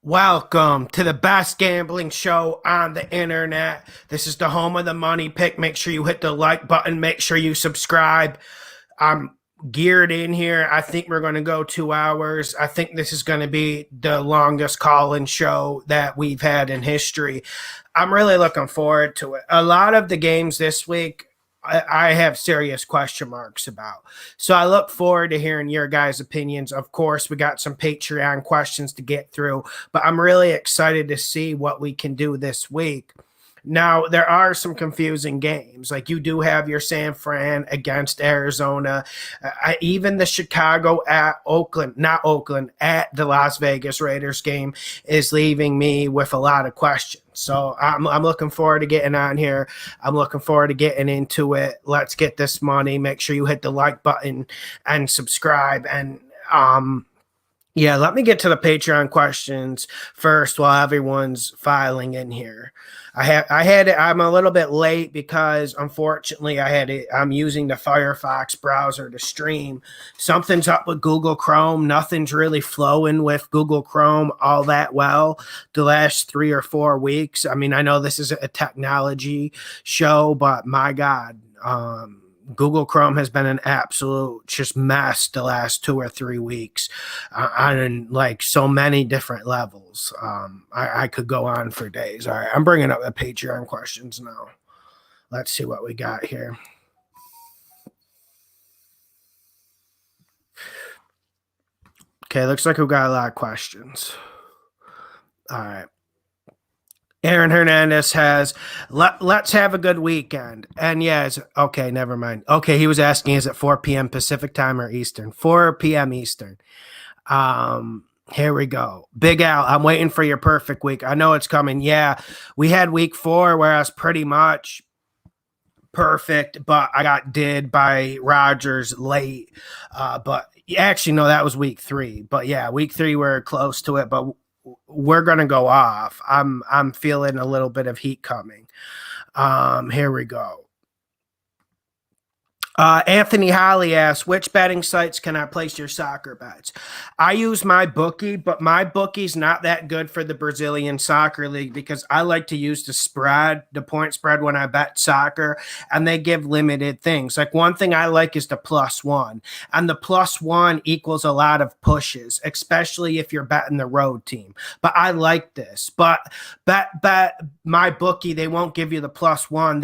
Welcome to the best gambling show on the internet. This is the home of the money pick. Make sure you hit the like button. Make sure you subscribe. I'm geared in here. I think we're going to go 2 hours. I think this is going to be the longest call-in show that we've had in history. I'm really looking forward to it. A lot of the games this week I have serious question marks about. So I look forward to hearing your guys' opinions. Of course, we got some Patreon questions to get through, but I'm really excited to see what we can do this week. Now, there are some confusing games. Like you do have your San Fran against Arizona. Even the Chicago at Oakland, not Oakland, at the Las Vegas Raiders game is leaving me with a lot of questions. So I'm looking forward to getting on here. I'm looking forward to getting into it. Let's get this money. Make sure you hit the like button and subscribe. And yeah, let me get to the Patreon questions first while everyone's filing in here. I'm a little bit late because unfortunately I'm using the Firefox browser to stream. Something's up with Google Chrome. Nothing's really flowing with Google Chrome all that well the last 3 or 4 weeks. I mean, I know this is a technology show, but my God, Google Chrome has been an absolute just mess the last 2 or 3 weeks on like so many different levels. I could go on for days. All right, I'm bringing up the Patreon questions now. Let's see what we got here. Okay, looks like we've got a lot of questions. All right. Aaron Hernandez has, let's have a good weekend. And yes, okay, never mind. Okay, he was asking, is it 4 p.m. Pacific time or Eastern? 4 p.m. Eastern. Here we go. Big Al, I'm waiting for your perfect week. I know it's coming. Yeah, we had week 4 where I was pretty much perfect, but I got did by Rodgers late. But actually, no, that was week 3. But yeah, week 3, we're close to it, but we're gonna go off. I'm feeling a little bit of heat coming. Here we go. Anthony Holly asks, which betting sites can I place your soccer bets? I use my bookie, but my bookie's not that good for the Brazilian Soccer League because I like to use the point spread when I bet soccer, and they give limited things. Like one thing I like is the +1, and the +1 equals a lot of pushes, especially if you're betting the road team. But I like this. But bet my bookie, they won't give you the +1.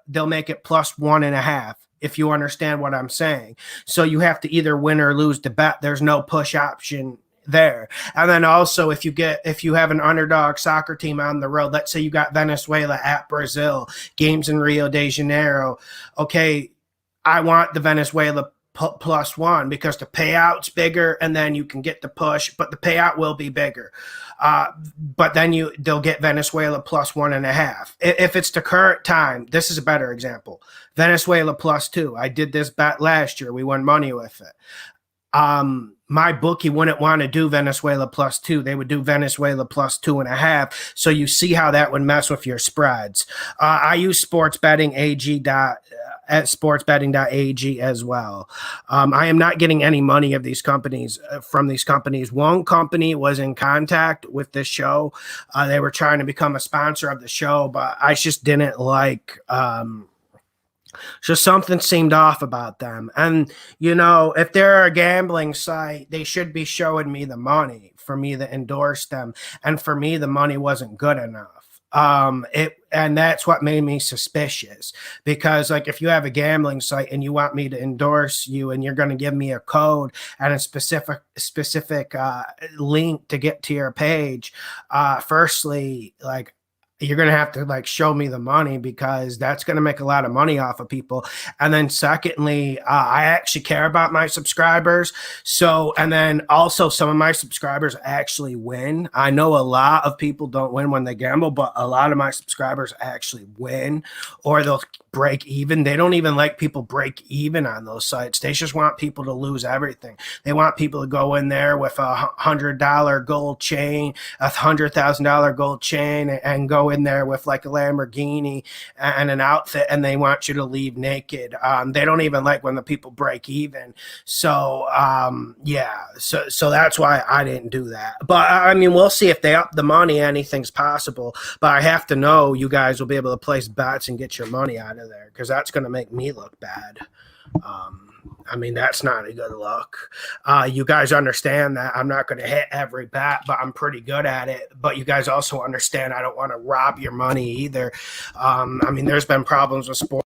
They'll make it +1.5. If you understand what I'm saying. So you have to either win or lose the bet. There's no push option there. And then also if you have an underdog soccer team on the road, let's say you got Venezuela at Brazil, games in Rio de Janeiro. Okay, I want the Venezuela +1 because the payout's bigger and then you can get the push, but the payout will be bigger. But then they'll get Venezuela +1.5. If it's the current time, this is a better example. Venezuela +2. I did this bet last year. We won money with it. My bookie wouldn't want to do Venezuela +2. They would do Venezuela +2.5. So you see how that would mess with your spreads. I use at sportsbetting.ag as well. I am not getting any money of these companies from these companies. One company was in contact with this show. They were trying to become a sponsor of the show, but I just didn't like just something seemed off about them. And, if they're a gambling site, they should be showing me the money for me to endorse them. And for me, the money wasn't good enough. And that's what made me suspicious because like if you have a gambling site and you want me to endorse you and you're going to give me a code and a specific link to get to your page, firstly, like you're going to have to like show me the money because that's going to make a lot of money off of people. And then secondly, I actually care about my subscribers. So, and then also some of my subscribers actually win. I know a lot of people don't win when they gamble, but a lot of my subscribers actually win or they'll break even. They don't even like people break even on those sites. They just want people to lose everything. They want people to go in there with $100 gold chain, $100,000 gold chain and go in there with like a Lamborghini and an outfit, and they want you to leave naked. They don't even like when the people break even. So yeah, so that's why I didn't do that. But I mean, we'll see if they up the money. Anything's possible. But I have to know you guys will be able to place bets and get your money out of there, because that's going to make me look bad. I mean, that's not a good look. You guys understand that I'm not going to hit every bet, but I'm pretty good at it. But you guys also understand I don't want to rob your money either. I mean, there's been problems with sports.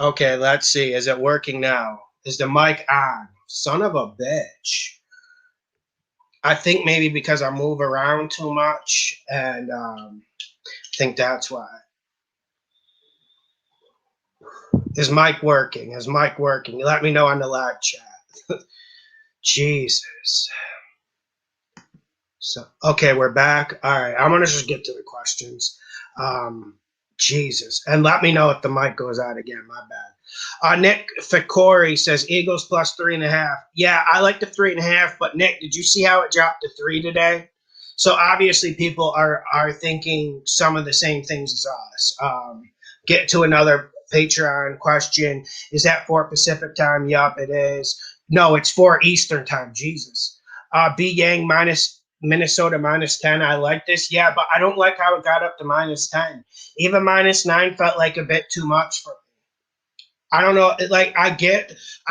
Okay, let's see. Is it working now? Is the mic on? Son of a bitch. I think maybe because I move around too much, and I think that's why. Is mic working? Is mic working? Let me know on the live chat. Jesus. So okay, we're back. All right, I'm gonna just get to the questions. Um, Jesus, and let me know if the mic goes out again. My bad. Nick Ficori says Eagles plus 3.5. Yeah, I like the 3.5, but Nick, did you see how it dropped to 3 today? So obviously people are thinking some of the same things as us. Get to another Patreon question. Is that 4 Pacific time? Yup, it is. No, it's 4 Eastern time. Jesus. B Yang minus Minnesota minus 10. I like this. Yeah, but I don't like how it got up to minus 10. Even minus 9 felt like a bit too much for me. I don't know. Like I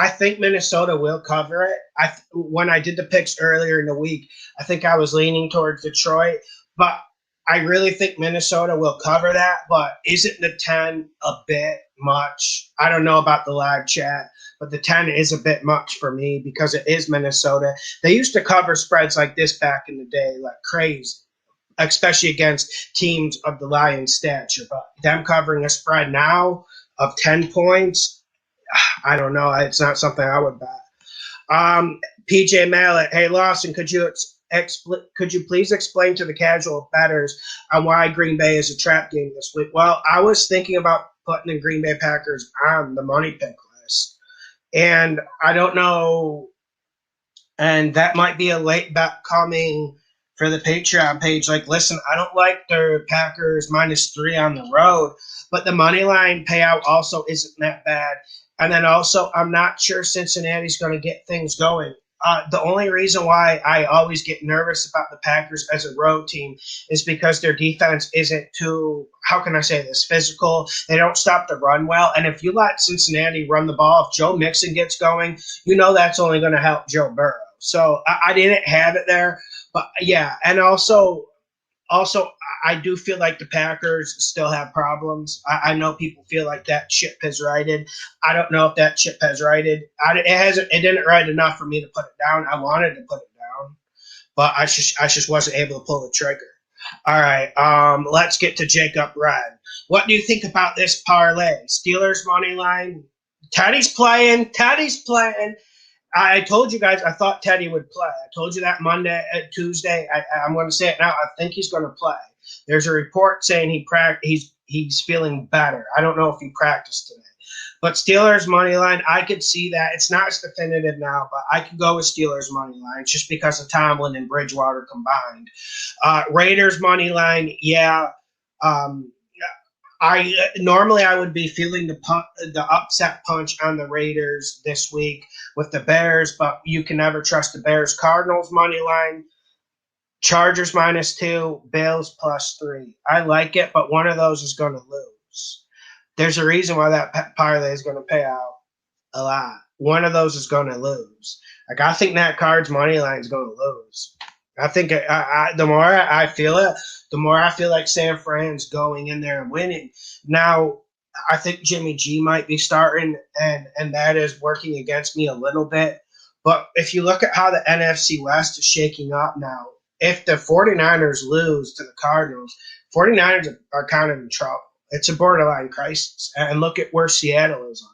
think Minnesota will cover it. When I did the picks earlier in the week, I think I was leaning towards Detroit, but I really think Minnesota will cover that. But isn't the 10 a bit much? I don't know about the live chat, but the 10 is a bit much for me because it is Minnesota. They used to cover spreads like this back in the day, like crazy, especially against teams of the Lions' stature. But them covering a spread now of 10 points, I don't know. It's not something I would bet. PJ Mallet, hey Lawson, could you please explain to the casual bettors on why Green Bay is a trap game this week? Well, I was thinking about putting the Green Bay Packers on the money pick list, and I don't know, and that might be a late bet coming for the Patreon page. Like, listen, I don't like the Packers -3 on the road, but the money line payout also isn't that bad. And then also, I'm not sure Cincinnati's going to get things going. The only reason why I always get nervous about the Packers as a road team is because their defense isn't too, how can I say this, physical. They don't stop the run well. And if you let Cincinnati run the ball, if Joe Mixon gets going, you know that's only going to help Joe Burrow. So I didn't have it there. But yeah, and also I do feel like the Packers still have problems. I know people feel like that ship has righted. I don't know if that ship has righted. It didn't ride enough for me to put it down. I wanted to put it down, but I just wasn't able to pull the trigger. All right, let's get to Jacob Red. What do you think about this parlay? Steelers money line. Teddy's playing. I told you guys I thought Teddy would play. I told you that Monday, Tuesday. I'm going to say it now. I think he's going to play. There's a report saying he's feeling better. I don't know if he practiced today. But Steelers money line, I could see that. It's not as definitive now, but I could go with Steelers money line just because of Tomlin and Bridgewater combined. Raiders money line, yeah. I normally I would be feeling the upset punch on the Raiders this week with the Bears, but you can never trust the Bears. Cardinals money line, Chargers -2, Bills +3. I like it, but one of those is going to lose. There's a reason why that parlay is going to pay out a lot. One of those is going to lose. Like I think that Cards money line is going to lose. I think the more I feel it, the more I feel like San Fran's going in there and winning. Now, I think Jimmy G might be starting, and that is working against me a little bit. But if you look at how the NFC West is shaking up now, if the 49ers lose to the Cardinals, 49ers are kind of in trouble. It's a borderline crisis. And look at where Seattle is on.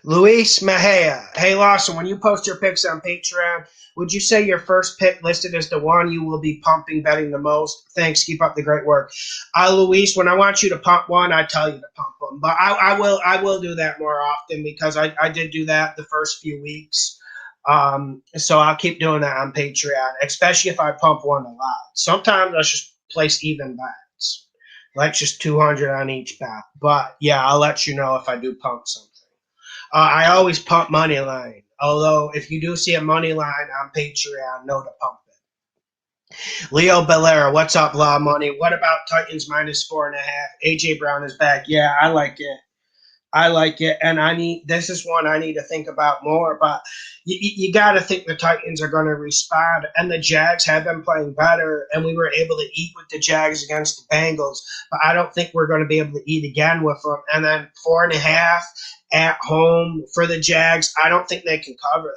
Luis Mejia. Hey, Lawson, when you post your picks on Patreon, would you say your first pick listed as the one you will be pumping betting the most? Thanks. Keep up the great work. Luis, when I want you to pump one, I tell you to pump them. But I will do that more often because I did do that the first few weeks. So I'll keep doing that on Patreon, especially if I pump one a lot. Sometimes I just place even bets, like just 200 on each bet. But yeah, I'll let you know if I do pump something. I always pump money line. Although, if you do see a money line on Patreon, know to pump it. Leo Belair, what's up, Law Money? What about Titans -4.5? AJ Brown is back. Yeah, I like it. I like it, and this is one I need to think about more. But you got to think the Titans are going to respond, and the Jags have been playing better, and we were able to eat with the Jags against the Bengals. But I don't think we're going to be able to eat again with them. And then 4.5 at home for the Jags, I don't think they can cover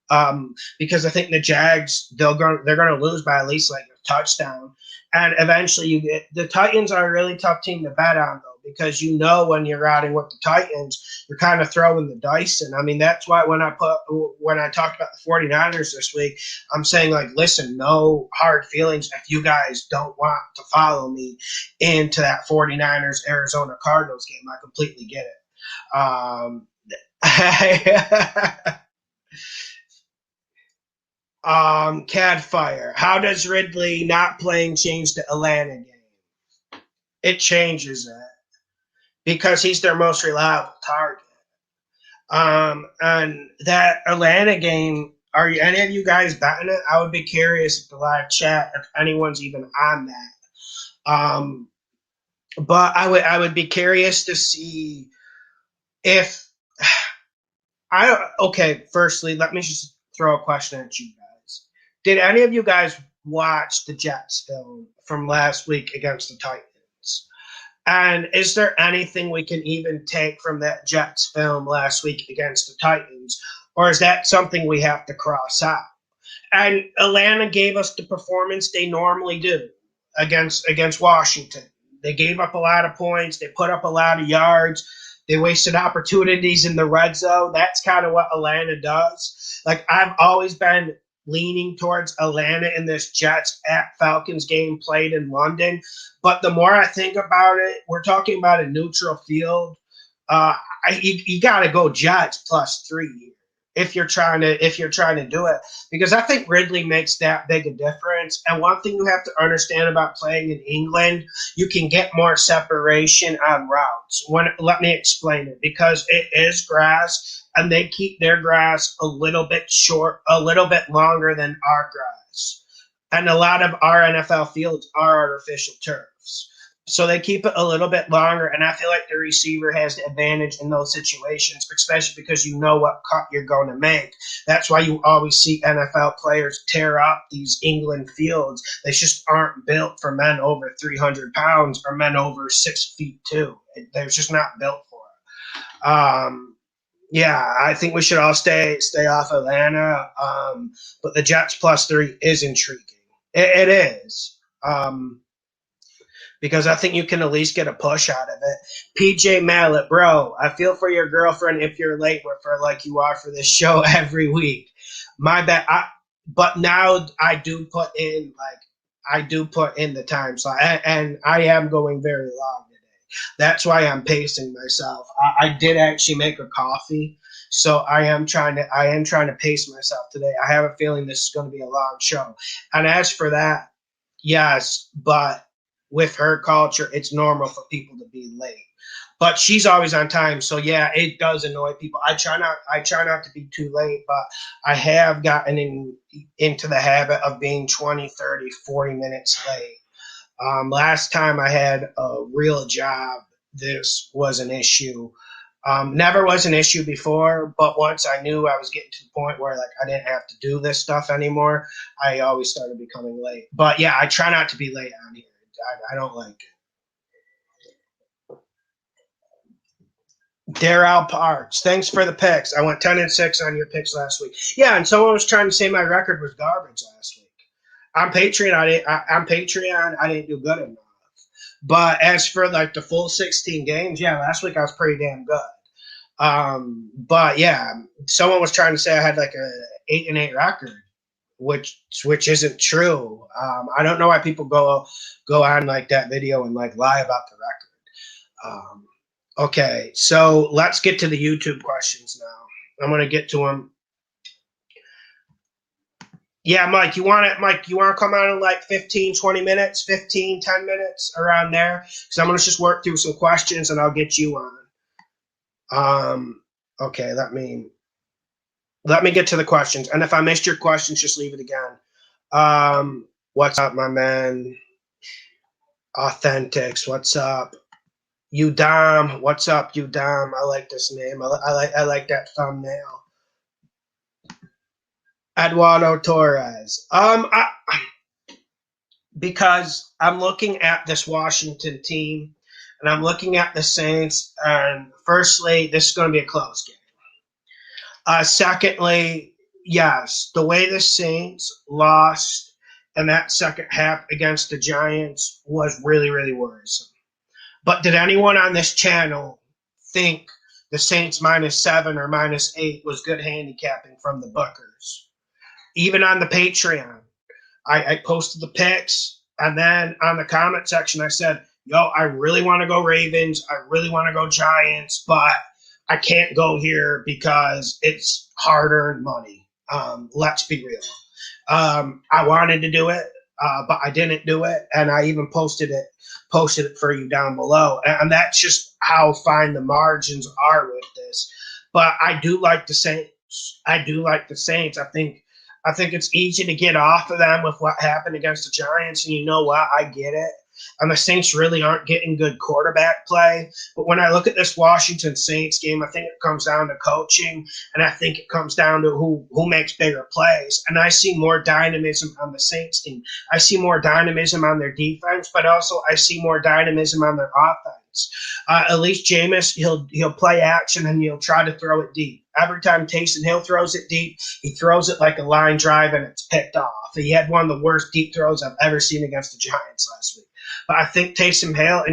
that. Because I think the Jags they're going to lose by at least like a touchdown, and eventually the Titans are a really tough team to bet on though. Because when you're riding with the Titans, you're kind of throwing the dice. And I mean, that's why when I talked about the 49ers this week, I'm saying, like, listen, no hard feelings if you guys don't want to follow me into that 49ers Arizona Cardinals game. I completely get it. Cadfire. How does Ridley not playing change the Atlanta game? It changes it. Because he's their most reliable target. And that Atlanta game, are any of you guys betting it? I would be curious if the live chat, if anyone's even on that. But I would be curious to see if firstly, let me just throw a question at you guys. Did any of you guys watch the Jets film from last week against the Titans? And is there anything we can even take from that Jets film last week against the Titans? Or is that something we have to cross out? And Atlanta gave us the performance they normally do against Washington. They gave up a lot of points. They put up a lot of yards. They wasted opportunities in the red zone. That's kind of what Atlanta does. Like, I've always been leaning towards Atlanta in this Jets at Falcons game played in London. But the more I think about it, we're talking about a neutral field. You got to go Jets +3 if you're trying to do it, because I think Ridley makes that big a difference. And one thing you have to understand about playing in England, you can get more separation on routes. Let me explain it, because it is grass. And they keep their grass a little bit longer than our grass. And a lot of our NFL fields are artificial turfs. So they keep it a little bit longer, and I feel like the receiver has the advantage in those situations, especially because you know what cut you're going to make. That's why you always see NFL players tear up these England fields. They just aren't built for men over 300 pounds or men over 6'2". They're just not built for it. Yeah, I think we should all stay off Atlanta. But the Jets +3 is intriguing. It is. Because I think you can at least get a push out of it. PJ Mallet, bro, I feel for your girlfriend if you're late with her like you are for this show every week. My bad. But now I do put in the time slot, and I am going very long today. That's why I'm pacing myself. I did actually make a coffee, so I am trying to pace myself today. I have a feeling this is going to be a long show. And as for that, yes, but with her culture, it's normal for people to be late. But she's always on time, so yeah, it does annoy people. I try not to be too late, but I have gotten into the habit of being 20, 30, 40 minutes late. Last time I had a real job, this was an issue. Never was an issue before, but once I knew I was getting to the point where like I didn't have to do this stuff anymore, I always started becoming late. But yeah, I try not to be late on here. I don't like it. Darrell Parks, thanks for the picks. I went 10-6 on your picks last week. Yeah, and someone was trying to say my record was garbage last week. On Patreon, I didn't do good enough. But as for like the full 16 games, yeah, last week I was pretty damn good. But yeah, someone was trying to say I had like a 8-8 record, which isn't true. I don't know why people go on like that video and like lie about the record. Okay, so let's get to the YouTube questions now. I'm gonna get to them. Yeah, Mike, you want to come on in like 15, 20 minutes, 15, 10 minutes around there? Because I'm going to just work through some questions and I'll get you on. Okay, let me get to the questions. And if I missed your questions, just leave it again. What's up, my man? Authentics, what's up? Udom, what's up, Udom? I like this name. I like that thumbnail. Eduardo Torres. Because I'm looking at this Washington team and I'm looking at the Saints, and firstly, this is going to be a close game. Secondly, yes, the way the Saints lost in that second half against the Giants was really, really worrisome. But did anyone on this channel think the Saints -7 or -8 was good handicapping from the Bookers? Even on the Patreon, I posted the picks, and then on the comment section, I said, yo, I really want to go Ravens. I really want to go Giants, but I can't go here because it's hard-earned money. Let's be real. I wanted to do it, but I didn't do it, and I even posted it for you down below. And that's just how fine the margins are with this. But I do like the Saints. I think it's easy to get off of them with what happened against the Giants, and you know what? I get it. And the Saints really aren't getting good quarterback play. But when I look at this Washington Saints game, I think it comes down to coaching, and I think it comes down to who makes bigger plays. And I see more dynamism on the Saints team. I see more dynamism on their defense, but also I see more dynamism on their offense. At least Jameis, he'll play action and he'll try to throw it deep. Every time Taysom Hill throws it deep, he throws it like a line drive and it's picked off. He had one of the worst deep throws I've ever seen against the Giants last week. But I think Taysom Hill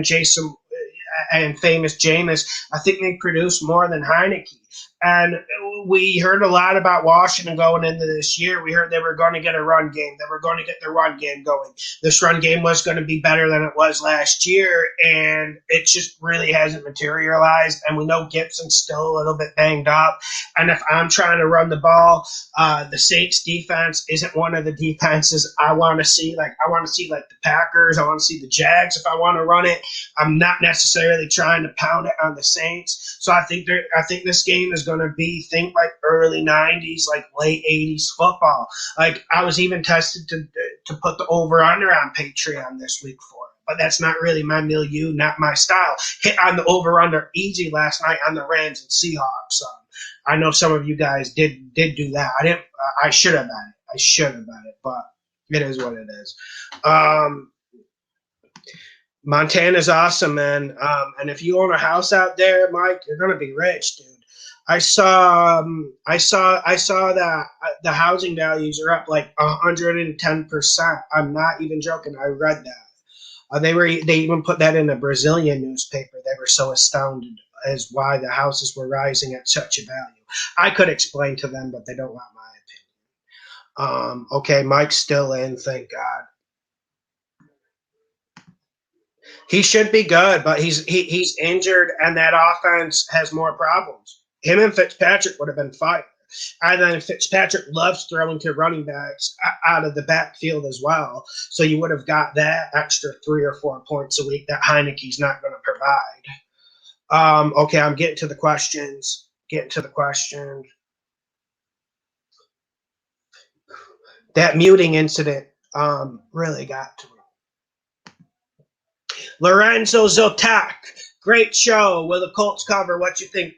and famous Jameis, I think they produce more than Heineke. And we heard a lot about Washington going into this year. We heard they were going to get a run game. They were going to get their run game going. This run game was going to be better than it was last year, and it just really hasn't materialized. And we know Gibson's still a little bit banged up. And if I'm trying to run the ball, the Saints defense isn't one of the defenses I want to see. Like, I want to see like the Packers. I want to see the Jags if I want to run it. I'm not necessarily trying to pound it on the Saints. So I think this game is going to be, think like early 90s, like late 80s football. Like, I was even tested to put the over-under on Patreon this week for it. But that's not really my milieu, not my style. Hit on the over-under easy last night on the Rams and Seahawks. I know some of you guys did do that. I didn't. I should have done it. But it is what it is. Montana's awesome, man. And if you own a house out there, Mike, you're gonna be rich, dude. I saw that the housing values are up like 110%. I'm not even joking. I read that. They even put that in a Brazilian newspaper. They were so astounded as why the houses were rising at such a value. I could explain to them, but they don't want my opinion. Okay, Mike's still in, thank God. He should be good, but he's injured, and that offense has more problems. Him and Fitzpatrick would have been fine. And then Fitzpatrick loves throwing to running backs out of the backfield as well. So you would have got that extra 3 or 4 points a week that Heineke's not going to provide. Okay, I'm getting to the questions. That muting incident really got to me. Lorenzo Zotak, Great show. Will the Colts cover? What you think,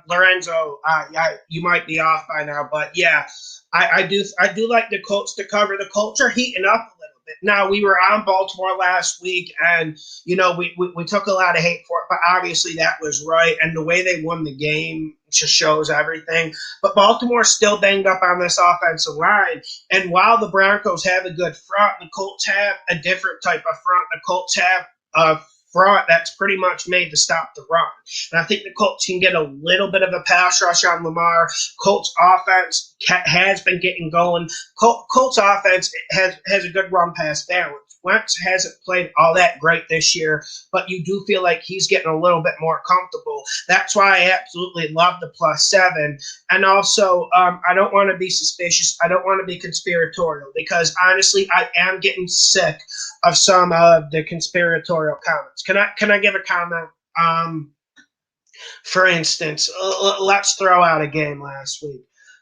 Lorenzo? You might be off by now, but yeah, I do like the Colts to cover. The Colts are heating up a little bit. Now we were on Baltimore last week, and we took a lot of hate for it, but obviously that was right, and the way they won the game just shows everything. But Baltimore's still banged up on this offensive line, and while the Broncos have a good front, the Colts have a different type of front. The Colts have a front that's pretty much made to stop the run. And I think the Colts can get a little bit of a pass rush on Lamar. Colts offense has been getting going. Colts offense has a good run pass balance. Wentz hasn't played all that great this year, but you do feel like he's getting a little bit more comfortable. That's why I absolutely love the +7. And also, I don't want to be suspicious. I don't want to be conspiratorial because honestly, I am getting sick of some of the conspiratorial comments. Can I give a comment? For instance, let's throw out a game last week.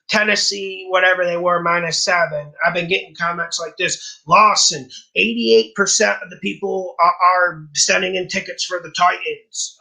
Tennessee, whatever they were, -7. I've been getting comments like this. Lawson, 88% of the people are sending in tickets for the Titans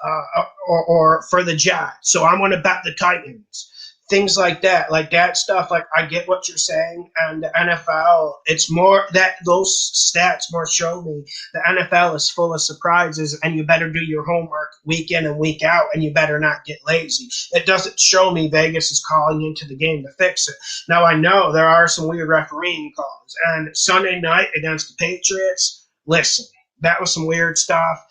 or for the Jets. So I'm going to bet the Titans. Things like that stuff. Like, I get what you're saying, and the NFL, it's more that those stats more show me the NFL is full of surprises, and you better do your homework week in and week out, and you better not get lazy. It doesn't show me Vegas is calling into the game to fix it. Now, I know there are some weird refereeing calls, and Sunday night against the Patriots, listen, that was some weird stuff.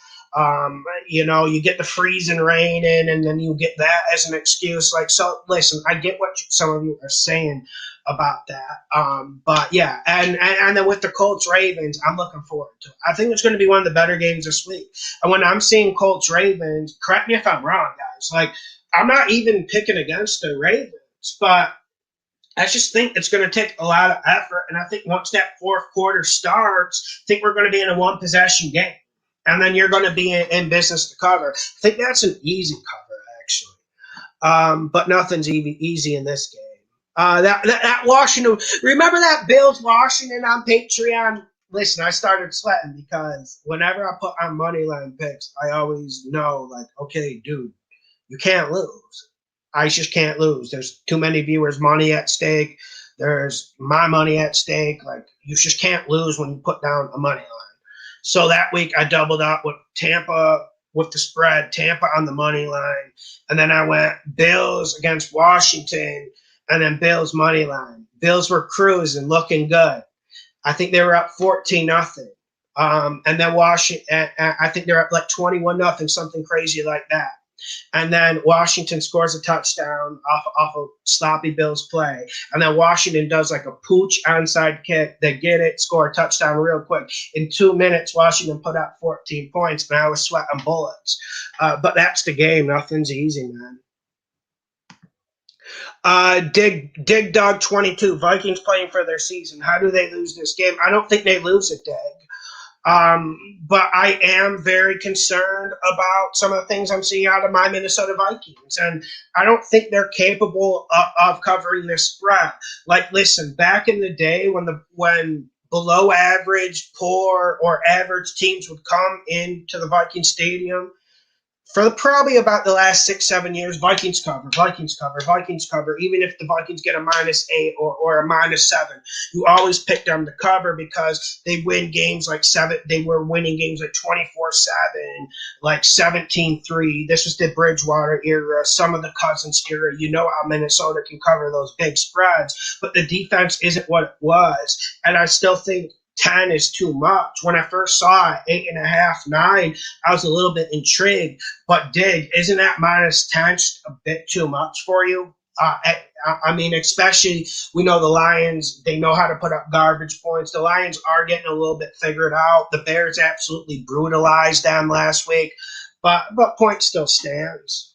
You get the freezing rain in, and then you get that as an excuse. So listen, I get what some of you are saying about that. But yeah, and then with the Colts Ravens, I'm looking forward to it. I think it's going to be one of the better games this week. And when I'm seeing Colts Ravens, correct me if I'm wrong, guys. I'm not even picking against the Ravens, but I just think it's going to take a lot of effort. And I think once that fourth quarter starts, I think we're going to be in a one possession game. And then you're going to be in business to cover. I think that's an easy cover, actually. But nothing's easy in this game. That Washington, remember that Bills Washington on Patreon? Listen, I started sweating because whenever I put on moneyline picks, I always know, okay, dude, you can't lose. I just can't lose. There's too many viewers' money at stake. There's my money at stake. You just can't lose when you put down a money line. So that week I doubled up with Tampa with the spread, Tampa on the money line. And then I went Bills against Washington and then Bills money line. Bills were cruising, looking good. I think they were up 14-0. And then Washington, I think they're up 21-0, something crazy like that. And then Washington scores a touchdown off a sloppy Bills play. And then Washington does a pooch onside kick. They get it, score a touchdown real quick. In 2 minutes, Washington put up 14 points, and I was sweating bullets. But that's the game. Nothing's easy, man. Dig Dog 22. Vikings playing for their season. How do they lose this game? I don't think they lose it, Dig. But I am very concerned about some of the things I'm seeing out of my Minnesota Vikings. And I don't think they're capable of covering this spread. Listen, back in the day when below average, poor, or average teams would come into the Viking Stadium, for probably about the last 6-7 years, Vikings cover. Even if the Vikings get a -8 or a -7, you always pick them to cover because they win games 7. They were winning games 24-7, 17-3. This was the Bridgewater era, some of the Cousins era. You know how Minnesota can cover those big spreads, but the defense isn't what it was. And I still think 10 is too much. When I first saw it, 8.5, 9, I was a little bit intrigued. But Dig, isn't that -10 just a bit too much for you? I mean, especially we know the Lions, they know how to put up garbage points. The Lions are getting a little bit figured out. The Bears absolutely brutalized them last week. But point still stands.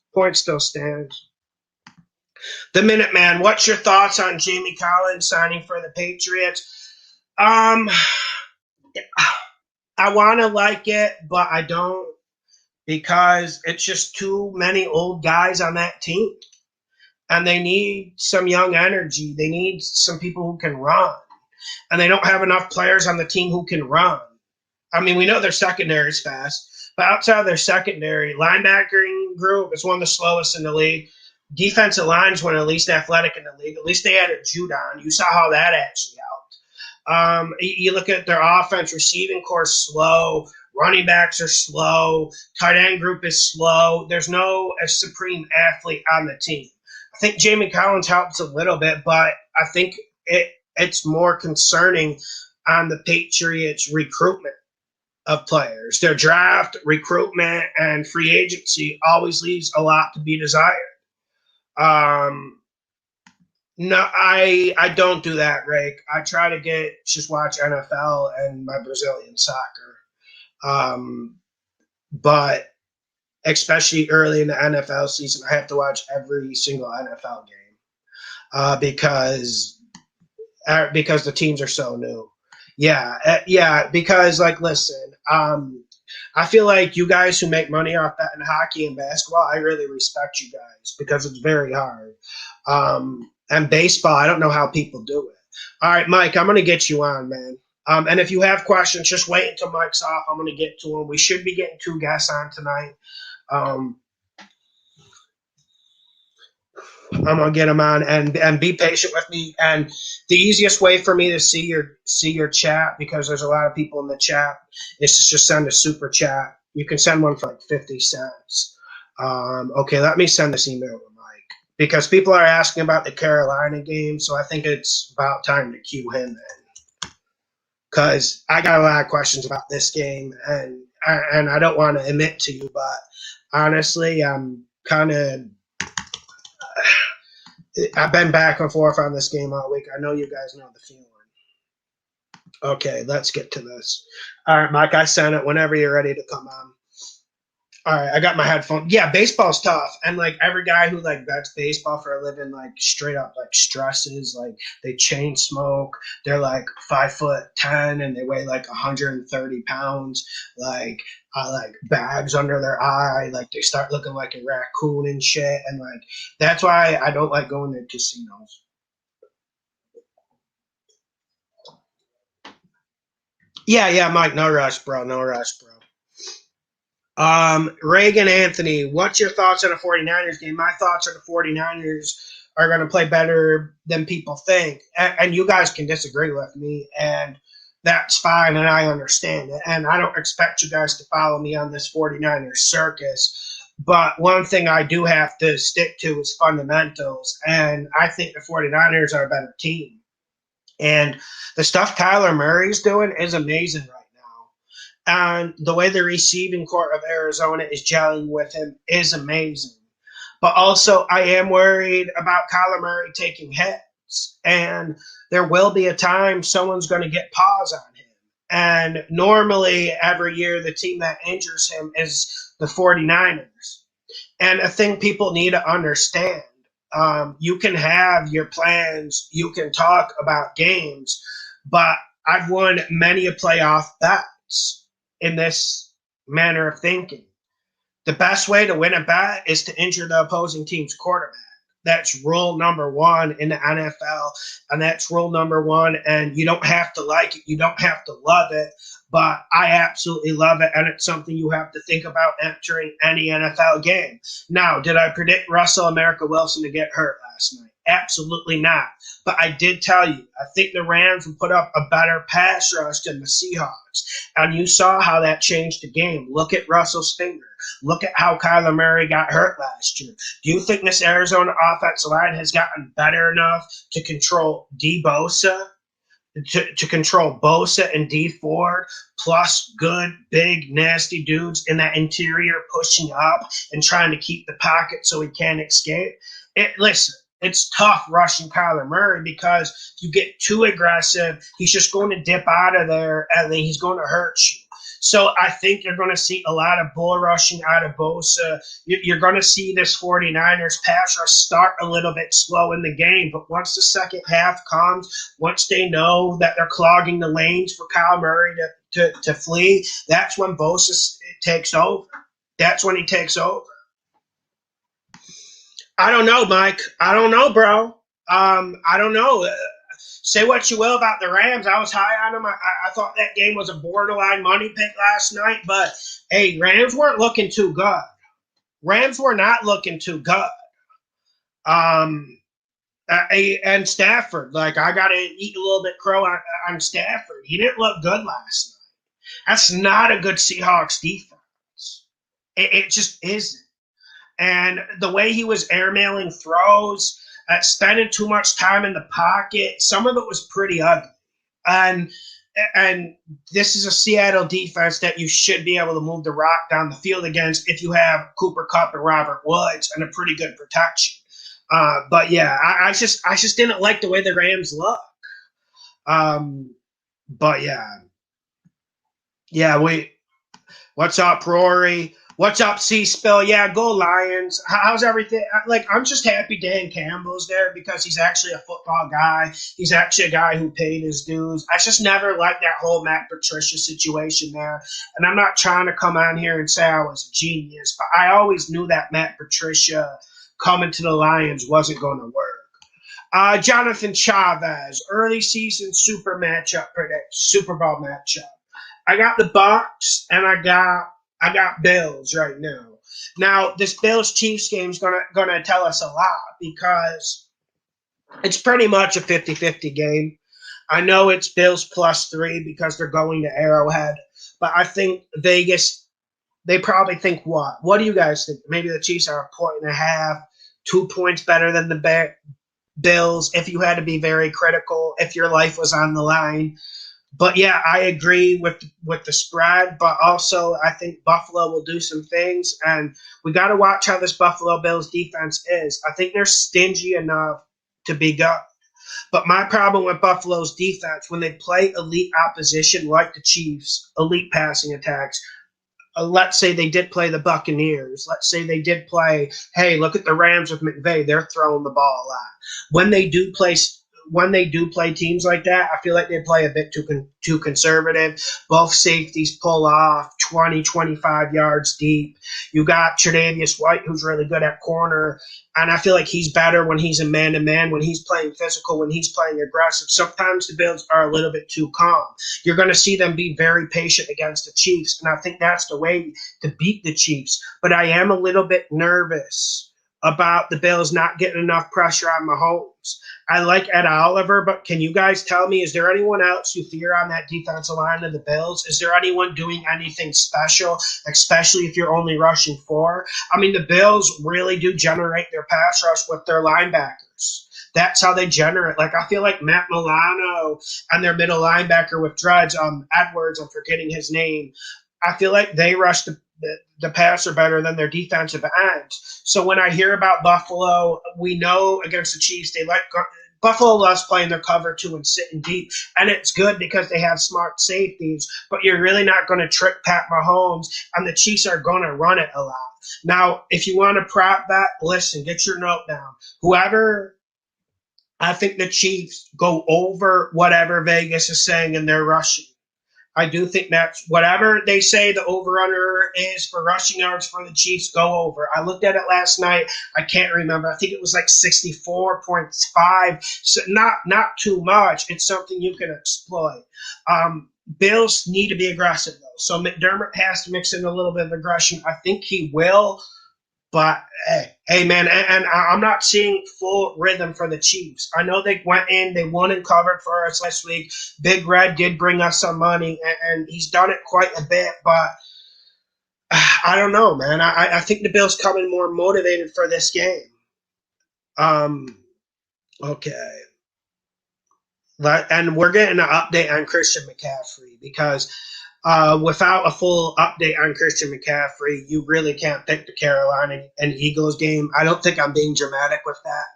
The Minuteman, what's your thoughts on Jamie Collins signing for the Patriots? I want to like it, but I don't because it's just too many old guys on that team. And they need some young energy. They need some people who can run. And they don't have enough players on the team who can run. I mean, we know their secondary is fast, But outside of their secondary, linebacker group is one of the slowest in the league. Defensive line is one of the least athletic in the league. At least they had a Judon. You saw how that actually helped. You look at their offense, receiving core is slow. Running backs are slow. Tight end group is slow. There's no a supreme athlete on the team. I think Jamie Collins helps a little bit, but I think it's more concerning on the Patriots' recruitment of players. Their draft, recruitment, and free agency always leaves a lot to be desired. No, I don't do that, Rick. I try to just watch NFL and my Brazilian soccer. But especially early in the NFL season, I have to watch every single NFL game because the teams are so new. Yeah, because listen, I feel like you guys who make money off betting hockey and basketball, I really respect you guys because it's very hard. And baseball, I don't know how people do it. All right, Mike, I'm going to get you on, man. And if you have questions, just wait until Mike's off. I'm going to get to him. We should be getting 2 guests on tonight. I'm gonna get them on and be patient with me. And the easiest way for me to see your chat, because there's a lot of people in the chat, is to just send a super chat. You can send one for 50 cents. Okay, let me send this email to Mike because people are asking about the Carolina game, so I think it's about time to cue him in. Because I got a lot of questions about this game, and I don't want to admit to you, but honestly, I'm kind of. I've been back and forth on this game all week. I know you guys know the feeling. Okay, let's get to this. All right, Mike, I sent it whenever you're ready to come on. All right, I got my headphones. Yeah, baseball's tough. And every guy who bets baseball for a living, straight up stresses, they chain smoke. They're 5'10" and they weigh 130 pounds, bags under their eye, they start looking like a raccoon and shit. And that's why I don't like going to casinos. Yeah, Mike, no rush, bro. No rush, bro. Reagan Anthony, what's your thoughts on the 49ers game? My thoughts are the 49ers are going to play better than people think. And you guys can disagree with me, and that's fine, and I understand it. And I don't expect you guys to follow me on this 49ers circus. But one thing I do have to stick to is fundamentals, and I think the 49ers are a better team. And the stuff Kyler Murray's doing is amazing right now. And the way the receiving core of Arizona is gelling with him is amazing. But also, I am worried about Kyler Murray taking hits. And there will be a time someone's going to get paws on him. And normally, every year, the team that injures him is the 49ers. And a thing people need to understand, you can have your plans, you can talk about games, but I've won many a playoff bets in this manner of thinking. The best way to win a bet is to injure the opposing team's quarterback. That's rule number 1 in the NFL, and that's rule number 1, and you don't have to like it. You don't have to love it, but I absolutely love it, and it's something you have to think about entering any NFL game. Now, did I predict Russell America Wilson to get hurt last night? Absolutely not. But I did tell you, I think the Rams will put up a better pass rush than the Seahawks. And you saw how that changed the game. Look at Russell's finger. Look at how Kyler Murray got hurt last year. Do you think this Arizona offensive line has gotten better enough to control D. Bosa? To control Bosa and D Ford, plus good, big, nasty dudes in that interior pushing up and trying to keep the pocket so he can't escape? Listen, it's tough rushing Kyler Murray because if you get too aggressive, he's just going to dip out of there and then he's going to hurt you. So I think you're going to see a lot of bull rushing out of Bosa. You're going to see this 49ers pass rush start a little bit slow in the game. But once the second half comes, once they know that they're clogging the lanes for Kyle Murray to flee, that's when Bosa takes over. That's when he takes over. I don't know, Mike. I don't know, bro. I don't know. say what you will about the Rams. I was high on them. I thought that game was a borderline money pick last night, but hey, Rams weren't looking too good. Rams were not looking too good. And Stafford, like I got to eat a little bit crow on Stafford. He didn't look good last night. That's not a good Seahawks defense. It just isn't. And the way he was airmailing throws, spending too much time in the pocket, some of it was pretty ugly. And this is a Seattle defense that you should be able to move the rock down the field against if you have Cooper Kupp and Robert Woods and a pretty good protection. But yeah, I just didn't like the way the Rams look. But yeah, what's up, Rory? What's up, C-Spill? Yeah, go Lions. How's everything? Like, I'm just happy Dan Campbell's there because he's actually a football guy. He's actually a guy who paid his dues. I just never liked that whole Matt Patricia situation there. And I'm not trying to come on here and say I was a genius, but I always knew that Matt Patricia coming to the Lions wasn't going to work. Jonathan Chavez, early season Super Bowl matchup. I got the Bucs and I got Bills right now. Now, this Bills-Chiefs game is gonna tell us a lot because it's pretty much a 50-50 game. I know it's Bills +3 because they're going to Arrowhead, but I think Vegas, they probably think what? What do you guys think? Maybe the Chiefs are 1.5 points, 2 points better than the Bills if you had to be very critical, if your life was on the line. But yeah, I agree with the spread, but also I think Buffalo will do some things, and we got to watch how this Buffalo Bills defense is. I think they're stingy enough to be good. But my problem with Buffalo's defense, when they play elite opposition like the Chiefs, elite passing attacks, let's say they did play the Buccaneers. Let's say they did play, hey, look at the Rams with McVay. They're throwing the ball a lot. When they do play teams like that, I feel like they play a bit too conservative. Both safeties pull off 20, 25 yards deep. You got Tre'Davious White, who's really good at corner, and I feel like he's better when he's a man-to-man, when he's playing physical, when he's playing aggressive. Sometimes the Bills are a little bit too calm. You're going to see them be very patient against the Chiefs, and I think that's the way to beat the Chiefs. But I am a little bit nervous about the Bills not getting enough pressure on Mahomes. I like Ed Oliver, but can you guys tell me, is there anyone else you fear on that defensive line of the Bills? Is there anyone doing anything special, especially if you're only rushing 4? I mean, the Bills really do generate their pass rush with their linebackers. That's how they generate. Like, I feel like Matt Milano and their middle linebacker with dreads, Edwards, I'm forgetting his name. I feel like they rush the passer better than their defensive ends. So when I hear about Buffalo, we know against the Chiefs, Buffalo loves playing their cover 2 and sitting deep, and it's good because they have smart safeties, but you're really not going to trick Pat Mahomes, and the Chiefs are going to run it a lot. Now, if you want to prop that, listen, get your note down. I think the Chiefs go over whatever Vegas is saying in their rushing. I do think that's whatever they say the over-under is for rushing yards for the Chiefs, go over. I looked at it last night. I can't remember. I think it was like 64.5. So not too much. It's something you can exploit. Bills need to be aggressive, though. So McDermott has to mix in a little bit of aggression. I think he will. But, hey, man, and I'm not seeing full rhythm for the Chiefs. I know they went in, they won and covered for us last week. Big Red did bring us some money, and he's done it quite a bit. But I don't know, man. I think the Bills come in more motivated for this game. Okay. And we're getting an update on Christian McCaffrey because – without a full update on Christian McCaffrey, you really can't pick the Carolina and Eagles game. I don't think I'm being dramatic with that.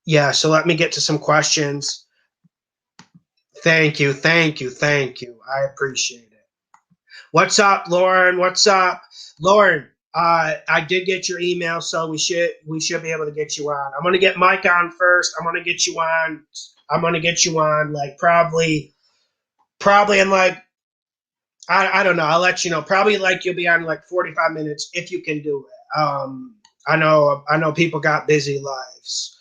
Yeah, so let me get to some questions. Thank you. I appreciate it. What's up, Lauren? What's up? Lauren, I did get your email, so we should be able to get you on. I'm going to get Mike on first. I'm going to get you on like probably in like, I don't know. I'll let you know. Probably like you'll be on like 45 minutes if you can do it. I know people got busy lives.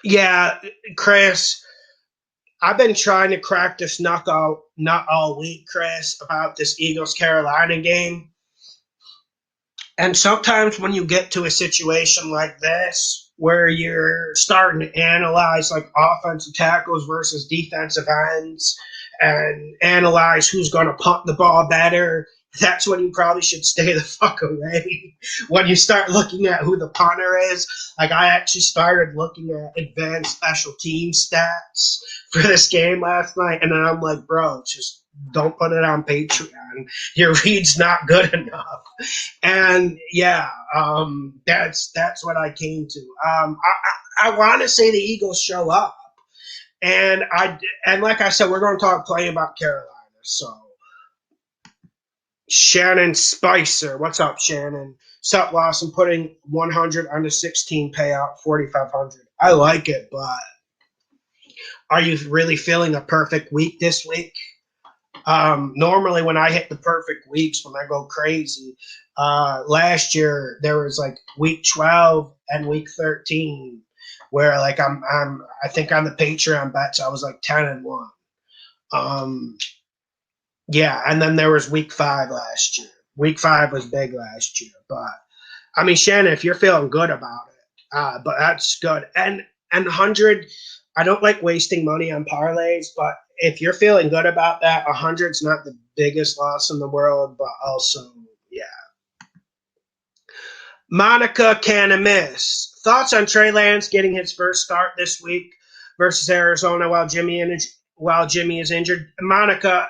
Yeah, Chris, I've been trying to crack this nut all week, Chris, about this Eagles Carolina game. And sometimes when you get to a situation like this, where you're starting to analyze like offensive tackles versus defensive ends and analyze who's going to punt the ball better, that's when you probably should stay the fuck away. When you start looking at who the punter is, like I actually started looking at advanced special team stats for this game last night, and then I'm like, bro, just don't put it on Patreon. Your read's not good enough. And yeah, that's what I came to. I want to say the Eagles show up, and like I said, we're going to talk plenty about Carolina. So Shannon Spicer, what's up, Shannon? What's up, Lawson? Putting 100 on the 16 payout, 4,500. I like it, but are you really feeling a perfect week this week? Normally when I hit the perfect weeks, when I go crazy, last year there was like week 12 and week 13 where like I think on the Patreon bets I was like 10-1. Yeah, and then there was week 5 last year. Week 5 was big last year, but I mean, Shannon, if you're feeling good about it, but that's good. And 100, I don't like wasting money on parlays, but if you're feeling good about that, 100's not the biggest loss in the world, but also, yeah. Monica Canamis, thoughts on Trey Lance getting his first start this week versus Arizona while Jimmy is injured? Monica,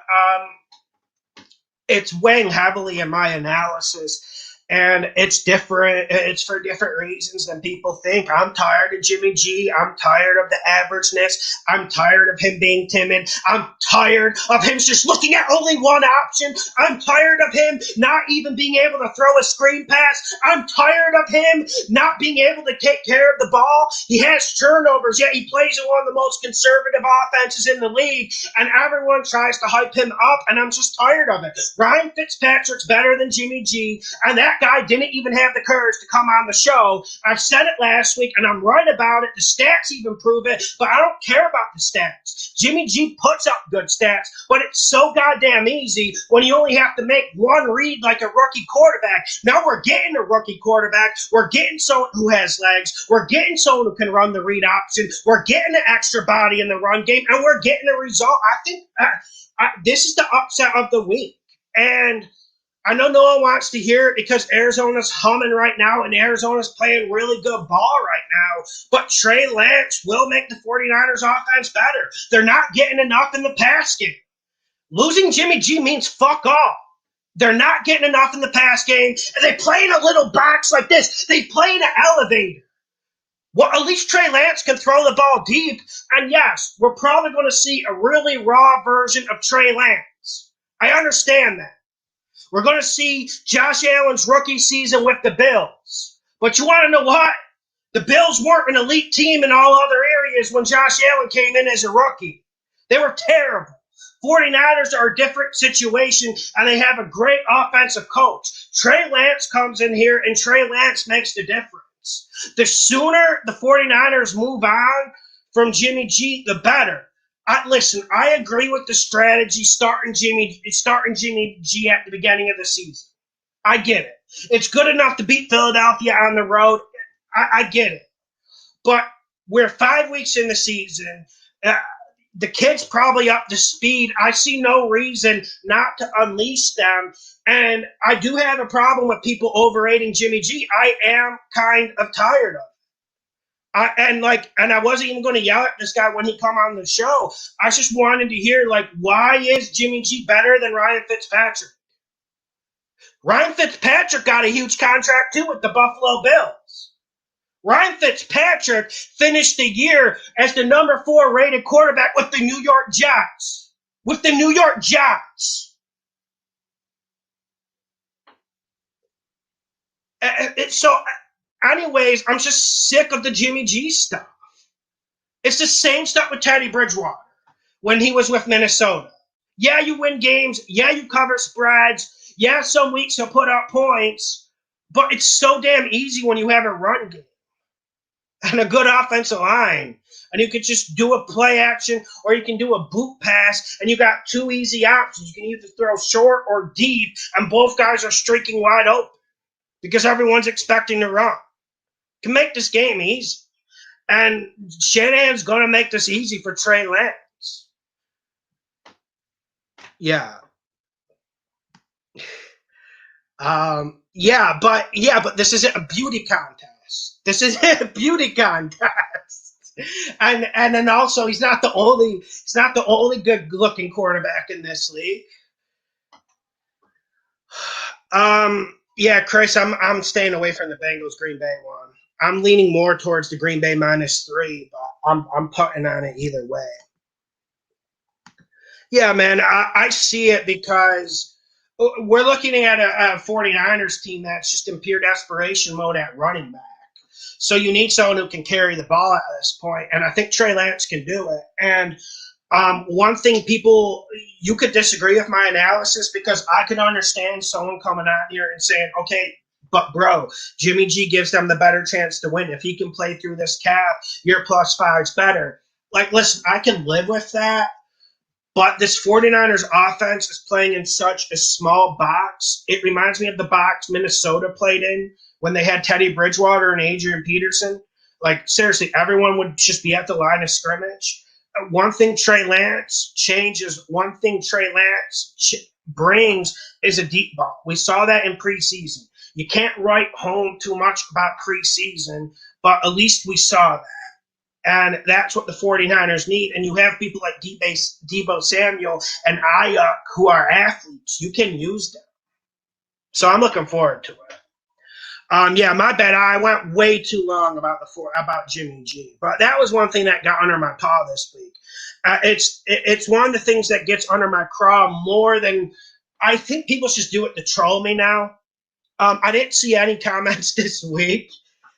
it's weighing heavily in my analysis. And it's different. It's for different reasons than people think. I'm tired of Jimmy G. I'm tired of the averageness. I'm tired of him being timid. I'm tired of him just looking at only one option. I'm tired of him not even being able to throw a screen pass. I'm tired of him not being able to take care of the ball. He has turnovers, yet he plays in one of the most conservative offenses in the league, and everyone tries to hype him up, and I'm just tired of it. Ryan Fitzpatrick's better than Jimmy G, and that guy didn't even have the courage to come on the show. I've said it last week, and I'm right about it. The stats even prove it, but I don't care about the stats. Jimmy G puts up good stats, but it's so goddamn easy when you only have to make one read like a rookie quarterback. Now we're getting a rookie quarterback. We're getting someone who has legs. We're getting someone who can run the read option. We're getting an extra body in the run game, and we're getting a result. I think this is the upset of the week. And I know no one wants to hear it because Arizona's humming right now and Arizona's playing really good ball right now. But Trey Lance will make the 49ers offense better. They're not getting enough in the pass game. Losing Jimmy G means fuck all. They're not getting enough in the pass game. And they play in a little box like this. They play in an elevator. Well, at least Trey Lance can throw the ball deep. And yes, we're probably going to see a really raw version of Trey Lance. I understand that. We're going to see Josh Allen's rookie season with the Bills. But you want to know what? The Bills weren't an elite team in all other areas when Josh Allen came in as a rookie. They were terrible. 49ers are a different situation, and they have a great offensive coach. Trey Lance comes in here, and Trey Lance makes the difference. The sooner the 49ers move on from Jimmy G, the better. Listen, I agree with the strategy starting Jimmy G at the beginning of the season. I get it. It's good enough to beat Philadelphia on the road. I get it. But we're 5 weeks in the season. The kid's probably up to speed. I see no reason not to unleash them. And I do have a problem with people overrating Jimmy G. I am kind of tired of it. And I wasn't even going to yell at this guy when he come on the show. I just wanted to hear, why is Jimmy G better than Ryan Fitzpatrick? Ryan Fitzpatrick got a huge contract, too, with the Buffalo Bills. Ryan Fitzpatrick finished the year as the number 4 rated quarterback with the New York Jets. With the New York Jets. Anyways, I'm just sick of the Jimmy G stuff. It's the same stuff with Teddy Bridgewater when he was with Minnesota. Yeah, you win games. Yeah, you cover spreads. Yeah, some weeks he'll put up points. But it's so damn easy when you have a run game. and a good offensive line. And you could just do a play action or you can do a boot pass, and you got two easy options. You can either throw short or deep, and both guys are streaking wide open because everyone's expecting to run. You can make this game easy. And Shanahan's going to make this easy for Trey Lance. Yeah. But this isn't a beauty contest. This isn't a beauty contest. And then also he's not the only good looking quarterback in this league. Chris, I'm staying away from the Bengals Green Bay one. I'm leaning more towards the Green Bay -3, but I'm putting on it either way. Yeah, man, I see it because we're looking at a 49ers team that's just in pure desperation mode at running back. So you need someone who can carry the ball at this point, and I think Trey Lance can do it. And one thing you could disagree with my analysis because I could understand someone coming out here and saying, okay, but bro, Jimmy G gives them the better chance to win. If he can play through this cap, your +5's better. Like, listen, I can live with that. But this 49ers offense is playing in such a small box. It reminds me of the box Minnesota played in when they had Teddy Bridgewater and Adrian Peterson. Like, seriously, everyone would just be at the line of scrimmage. One thing Trey Lance brings is a deep ball. We saw that in preseason. You can't write home too much about preseason, but at least we saw that. And that's what the 49ers need. And you have people like Deebo Samuel and Ayuk who are athletes. You can use them. So I'm looking forward to it. My bad. I went way too long about Jimmy G. But that was one thing that got under my paw this week. It's one of the things that gets under my craw more than I think people just do it to troll me now. I didn't see any comments this week.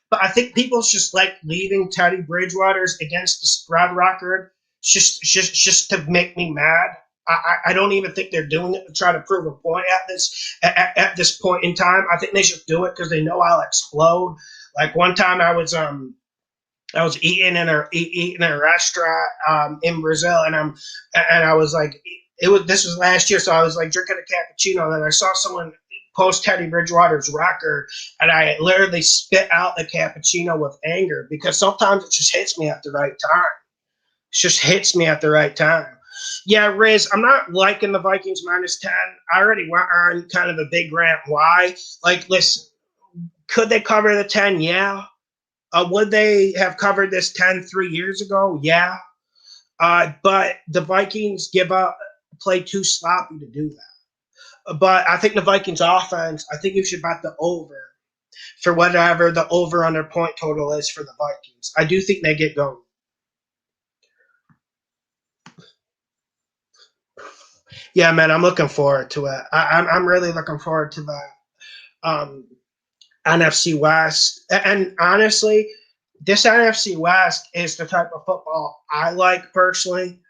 But I think people's just like leaving Teddy Bridgewater's against the spread record just to make me mad. I don't even think they're doing it to try to prove a point at this point in time. I think they should do it because they know I'll explode. Like one time I was eating in a restaurant in Brazil, and I was like, this was last year, so I was like drinking a cappuccino, and I saw someone post Teddy Bridgewater's record, and I literally spit out the cappuccino with anger because sometimes it just hits me at the right time. It just hits me at the right time. Yeah, Riz, I'm not liking the Vikings -10. I already went on kind of a big rant. Why? Like, listen, could they cover the 10? Yeah. Would they have covered this 10 3 years ago? Yeah. But the Vikings play too sloppy to do that. But I think the Vikings offense, I think you should bet the over for whatever the over-under point total is for the Vikings. I do think they get going. Yeah, man, I'm looking forward to it. I'm really looking forward to that NFC West. And honestly, this NFC West is the type of football I like personally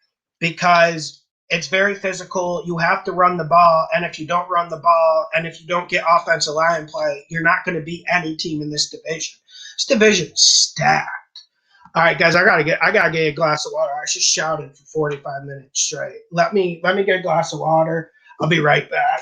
because it's very physical. You have to run the ball, and if you don't run the ball, and if you don't get offensive line play, you're not going to beat any team in this division. This division is stacked. All right, guys, I gotta get a glass of water. I just shouted for 45 minutes straight. Let me get a glass of water. I'll be right back.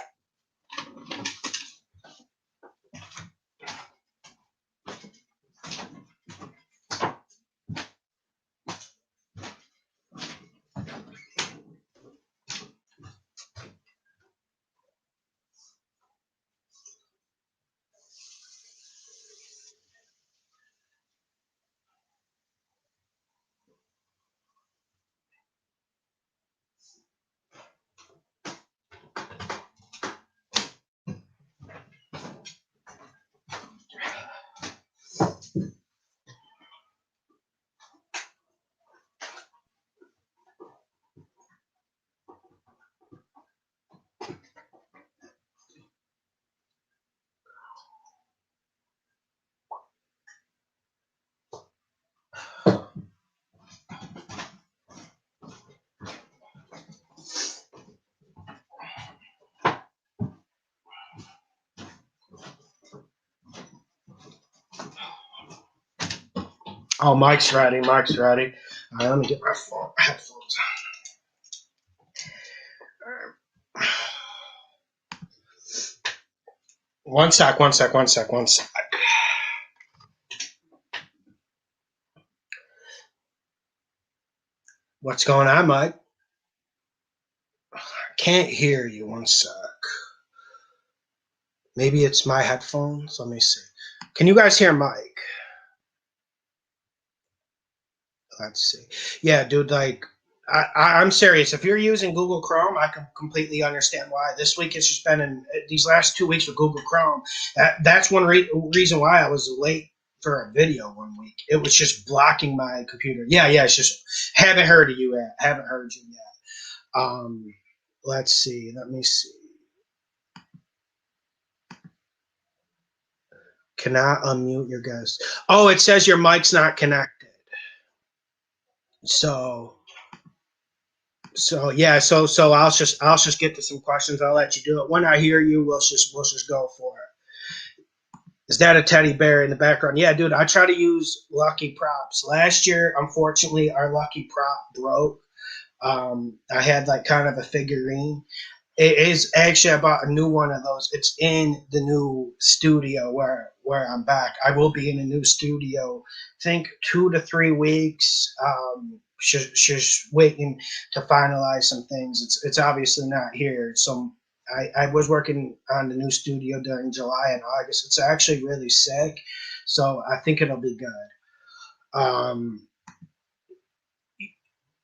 Oh, Mike's ready. Mike's ready. All right, let me get my headphones on. One sec. What's going on, Mike? I can't hear you. One sec. Maybe it's my headphones. Let me see. Can you guys hear Mike? Let's see. Yeah, dude, like, I'm serious. If you're using Google Chrome, I can completely understand why. This week it's just been in these last 2 weeks with Google Chrome. That's one reason why I was late for a video 1 week. It was just blocking my computer. Yeah, it's just haven't heard you yet. Let's see. Let me see. Cannot unmute your guest. Oh, it says your mic's not connected. So yeah, so I'll just get to some questions. I'll let you do it. When I hear you, we'll just go for it. Is that a teddy bear in the background? Yeah, dude, I try to use lucky props. Last year, unfortunately, our lucky prop broke. I had like kind of a figurine. It is actually, I bought a new one of those. It's in the new studio where I'm back. I will be in a new studio, I think 2 to 3 weeks. She's waiting to finalize some things. It's obviously not here. So I was working on the new studio during July and August. It's actually really sick. So I think it'll be good.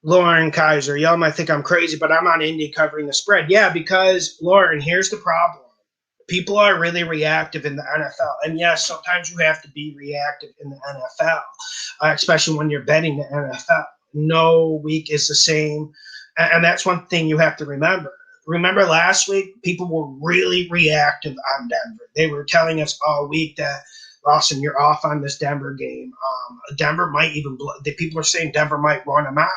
Lauren Kaiser, y'all might think I'm crazy, but I'm on Indy covering the spread. Yeah, because, Lauren, here's the problem. People are really reactive in the NFL. And yes, sometimes you have to be reactive in the NFL, especially when you're betting the NFL. No week is the same. And that's one thing you have to remember. Remember last week, people were really reactive on Denver. They were telling us all week that, Lawson, you're off on this Denver game. Denver might even – people are saying Denver might run them out.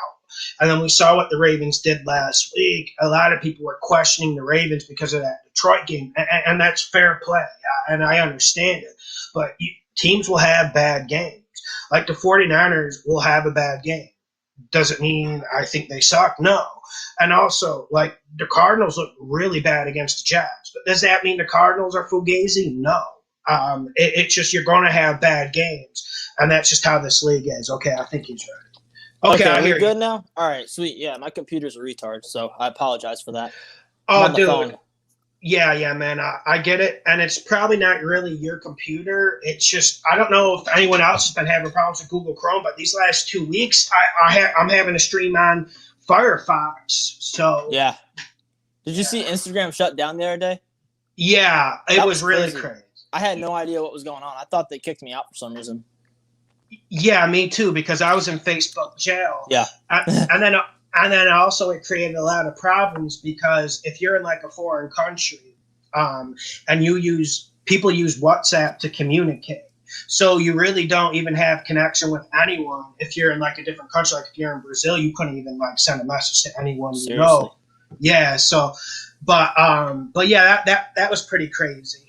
And then we saw what the Ravens did last week. A lot of people were questioning the Ravens because of that Detroit game, and that's fair play, and I understand it. But teams will have bad games. Like the 49ers will have a bad game. Does it mean I think they suck? No. And also, like, the Cardinals look really bad against the Jags. But does that mean the Cardinals are fugazi? No. It's just you're going to have bad games, and that's just how this league is. Okay, I think he's right. Okay, are we good now? All right, sweet. Yeah, my computer's a retard, so I apologize for that. Oh, dude. Phone. Yeah, man. I get it. And it's probably not really your computer. It's just, I don't know if anyone else has been having problems with Google Chrome, but these last 2 weeks, I'm having a stream on Firefox. So yeah. Did you see Instagram shut down the other day? Yeah, it was really crazy. I had no idea what was going on. I thought they kicked me out for some reason. Yeah, me too, because I was in Facebook jail. Yeah. and then also it created a lot of problems because if you're in like a foreign country, and people use WhatsApp to communicate. So you really don't even have connection with anyone if you're in like a different country. Like if you're in Brazil, you couldn't even like send a message to anyone you know. Yeah, so but yeah, that was pretty crazy.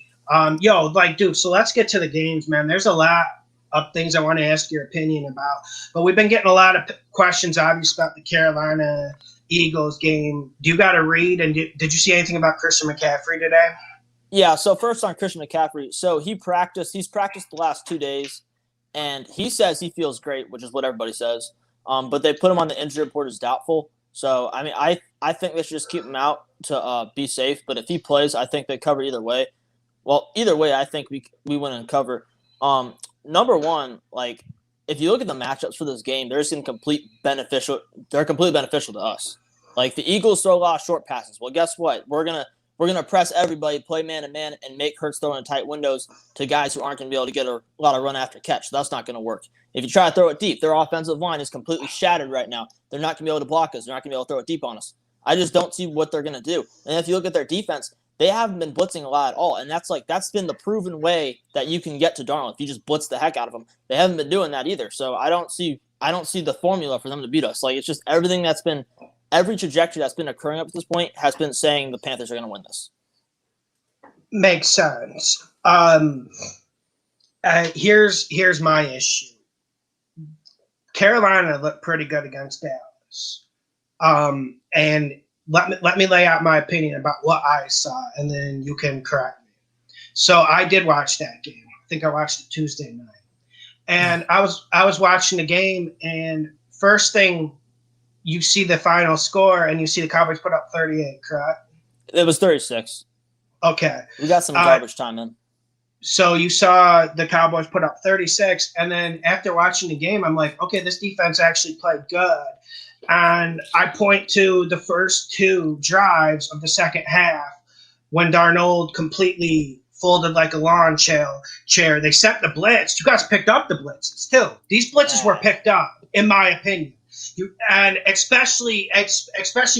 Dude, so let's get to the games, man. There's a lot of things I want to ask your opinion about. But we've been getting a lot of questions, obviously, about the Carolina Eagles game. Do you got a read? And did you see anything about Christian McCaffrey today? Yeah, so first on Christian McCaffrey. So he's practiced the last 2 days, and he says he feels great, which is what everybody says. But they put him on the injury report as doubtful. So, I mean, I think they should just keep him out to be safe. But if he plays, I think they cover either way. Well, either way, I think we win and cover. Number one, like, if you look at the matchups for this game, they're completely beneficial to us. Like, the Eagles throw a lot of short passes. Well, guess what? We're gonna press everybody, play man to man, and make Hurts throw in tight windows to guys who aren't gonna be able to get a lot of run after catch. So that's not gonna work. If you try to throw it deep, their offensive line is completely shattered right now. They're not gonna be able to block us. They're not gonna be able to throw it deep on us. I just don't see what they're gonna do. And if you look at their defense, they haven't been blitzing a lot at all, and that's been the proven way that you can get to Darnold if you just blitz the heck out of them. They haven't been doing that either, so I don't see the formula for them to beat us. Like, it's just every trajectory that's been occurring up to this point has been saying the Panthers are going to win this. Makes sense. Here's my issue. Carolina looked pretty good against Dallas. And let me lay out my opinion about what I saw, and then you can correct me. So I did watch that game. I think I watched it Tuesday night, and I was watching the game, and first thing you see the final score, and you see the Cowboys put up 38. Correct? It was 36. Okay, we got some garbage time in. So you saw the Cowboys put up 36, and then after watching the game, I'm like, okay, this defense actually played good. And I point to the first two drives of the second half when Darnold completely folded like a lawn chair. They set the blitz. You guys picked up the blitzes too. These blitzes were picked up, in my opinion. And especially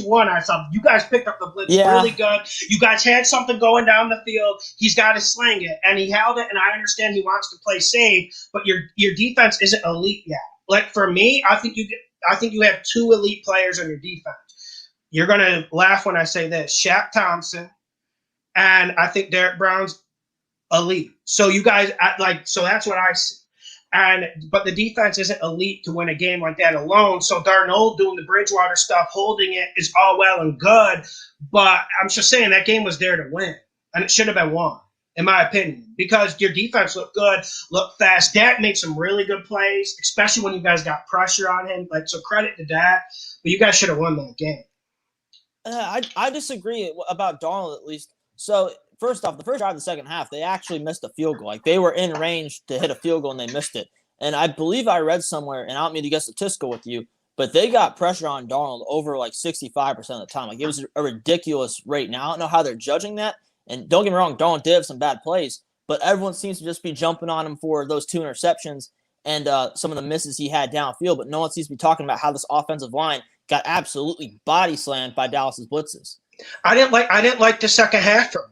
one, I thought you guys picked up the blitz really good. You guys had something going down the field. He's got to sling it, and he held it. And I understand he wants to play safe, but your defense isn't elite yet. Like for me, I think you have two elite players on your defense. You're gonna laugh when I say this: Shaq Thompson, and I think Derek Brown's elite. So you guys so that's what I see. But the defense isn't elite to win a game like that alone. So Darnold doing the Bridgewater stuff, holding it, is all well and good. But I'm just saying that game was there to win, and it should have been won, in my opinion, because your defense looked good, looked fast. Dak made some really good plays, especially when you guys got pressure on him. So credit to Dak, but you guys should have won that game. I disagree about Darnold, at least. So first off, the first drive of the second half, they actually missed a field goal. Like they were in range to hit a field goal and they missed it. And I believe I read somewhere, and I don't mean to get statistical with you, but they got pressure on Darnold over like 65% of the time. Like it was a ridiculous rate. Now I don't know how they're judging that. And don't get me wrong, Darnold did have some bad plays, but everyone seems to just be jumping on him for those 2 interceptions and some of the misses he had downfield. But no one seems to be talking about how this offensive line got absolutely body slammed by Dallas's blitzes. I didn't like the second half from him.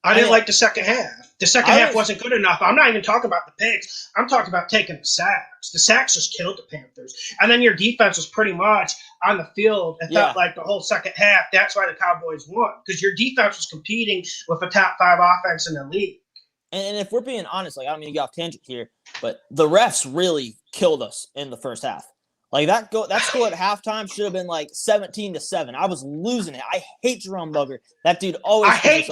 I didn't like the second half. The second half wasn't good enough. I'm not even talking about the picks. I'm talking about taking the sacks. The sacks just killed the Panthers. And then your defense was pretty much on the field. It felt like the whole second half. That's why the Cowboys won, because your defense was competing with a top 5 offense in the league. And if we're being honest, like I don't mean to get off tangent here, but the refs really killed us in the first half. Like that score at halftime should have been like 17-7. I was losing it. I hate Jerome Bugger. That dude always. I hate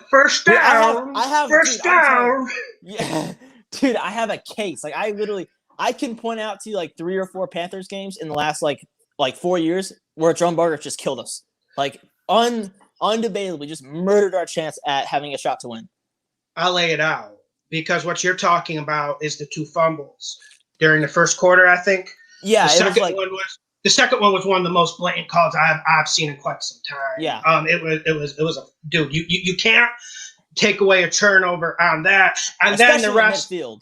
first down. I have first down. Yeah, dude, I have a case. Like I can point out to you like 3 or 4 Panthers games in the last like 4 years where Jerome Bugger just killed us. Like undebatably just murdered our chance at having a shot to win. I'll lay it out, because what you're talking about is the 2 fumbles during the first quarter, I think. Yeah, the second one was one of the most blatant calls I've seen in quite some time. Yeah. It was a dude. You can't take away a turnover on that, and especially then the rest. Midfield.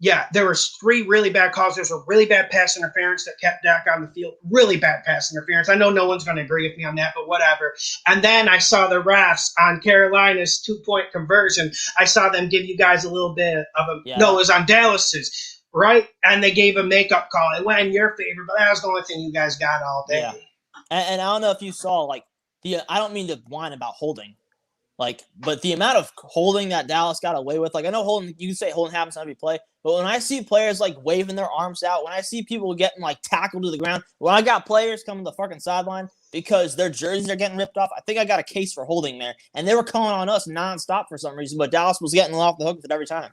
Yeah, there was 3 really bad calls. There's a really bad pass interference that kept Dak on the field. Really bad pass interference. I know no one's going to agree with me on that, but whatever. And then I saw the refs on Carolina's 2-point conversion. I saw them give you guys a little bit of a – no, it was on Dallas's, right? And they gave a makeup call. It went in your favor, but that was the only thing you guys got all day. Yeah. And I don't know if you saw, like, I don't mean to whine about holding. Like, but the amount of holding that Dallas got away with, like, I know holding, you can say holding happens on every play, but when I see players like waving their arms out, when I see people getting like tackled to the ground, when I got players coming to the fucking sideline because their jerseys are getting ripped off, I think I got a case for holding there. And they were calling on us nonstop for some reason, but Dallas was getting off the hook with it every time.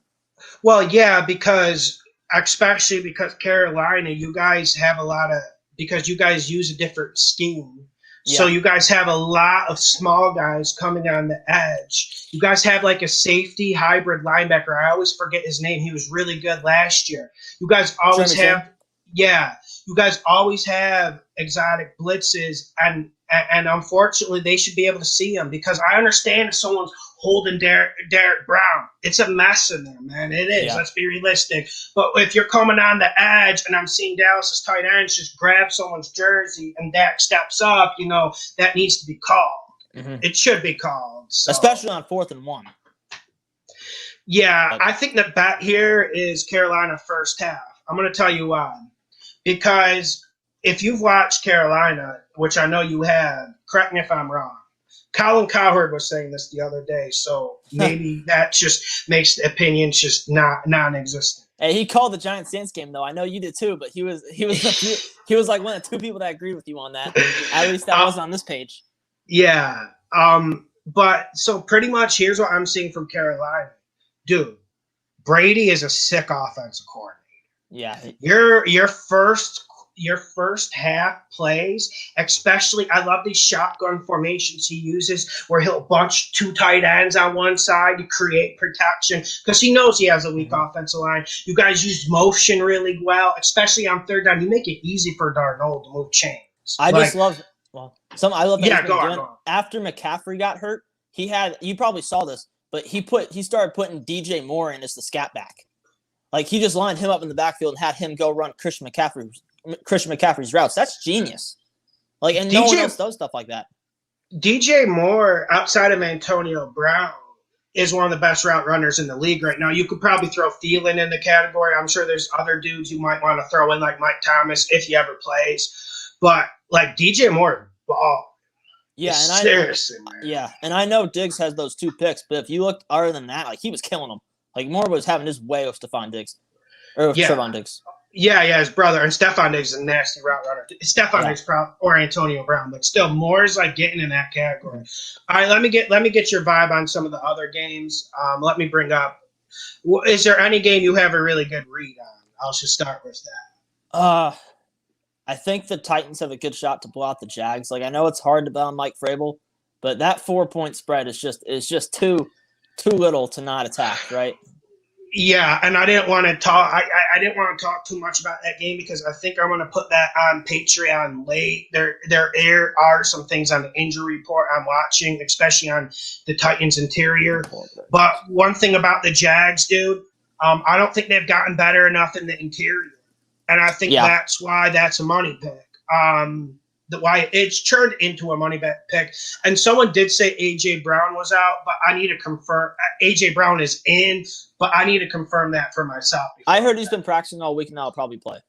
Well, yeah, especially because Carolina, you guys have because you guys use a different scheme. Yeah. So you guys have a lot of small guys coming on the edge. You guys have like a safety hybrid linebacker. I always forget his name. He was really good last year. You guys always you guys always have exotic blitzes, and unfortunately they should be able to see them, because I understand if someone's holding Derek Brown, it's a mess in there, man. It is. Yeah. Let's be realistic. But if you're coming on the edge and I'm seeing Dallas's tight ends just grab someone's jersey and Dak steps up, that needs to be called. Mm-hmm. It should be called. So. Especially on 4th and 1. Yeah, I think the bet here is Carolina first half. I'm going to tell you why. Because if you've watched Carolina, which I know you have, correct me if I'm wrong, Colin Cowherd was saying this the other day, so maybe that just makes the opinions just non-existent. Hey, he called the Giants Saints game though. I know you did too, but he was like one of two people that agreed with you on that. At least that wasn't on this page. Yeah. But so pretty much here's what I'm seeing from Carolina. Dude, Brady is a sick offensive coordinator. Yeah. Your first half plays, especially I love these shotgun formations he uses where he'll bunch 2 tight ends on one side to create protection because he knows he has a weak offensive line. You guys use motion really well, especially on third down. You make it easy for Darnold to move chains. I love that he's been doing. Go on. After McCaffrey got hurt, you probably saw this, but he started putting DJ Moore in as the scat back. Like he just lined him up in the backfield and had him go run Christian McCaffrey's routes. That's genius. Like, and no one else does stuff like that. DJ Moore, outside of Antonio Brown, is one of the best route runners in the league right now. You could probably throw Thielen in the category. I'm sure there's other dudes you might want to throw in, like Mike Thomas, if he ever plays. But like DJ Moore, ball. Yeah, and seriously, man. Yeah, and I know Diggs has those 2 picks, but if you look other than that, like he was killing them. Like Moore was having his way with Trevon Diggs. Yeah, his brother. And Stephon Diggs is a nasty route runner. Stephon Diggs or Antonio Brown, but still Moore's like getting in that category. All right, let me get your vibe on some of the other games. Let me bring up. Is there any game you have a really good read on? I'll just start with that. I think the Titans have a good shot to blow out the Jags. Like I know it's hard to bet on Mike Vrabel, but that 4-point spread is just too little to not attack, right? Yeah, and I didn't want to talk. I didn't want to talk too much about that game because I think I'm going to put that on Patreon late. There are some things on the injury report I'm watching, especially on the Titans interior. But one thing about the Jags, dude, I don't think they've gotten better enough in the interior, and I think that's why that's a money pick. Why it's turned into a money bet pick. And someone did say A.J. Brown was out, but I need to confirm. A.J. Brown is in, but I need to confirm that for myself. I heard he's been practicing all week and now he'll probably play.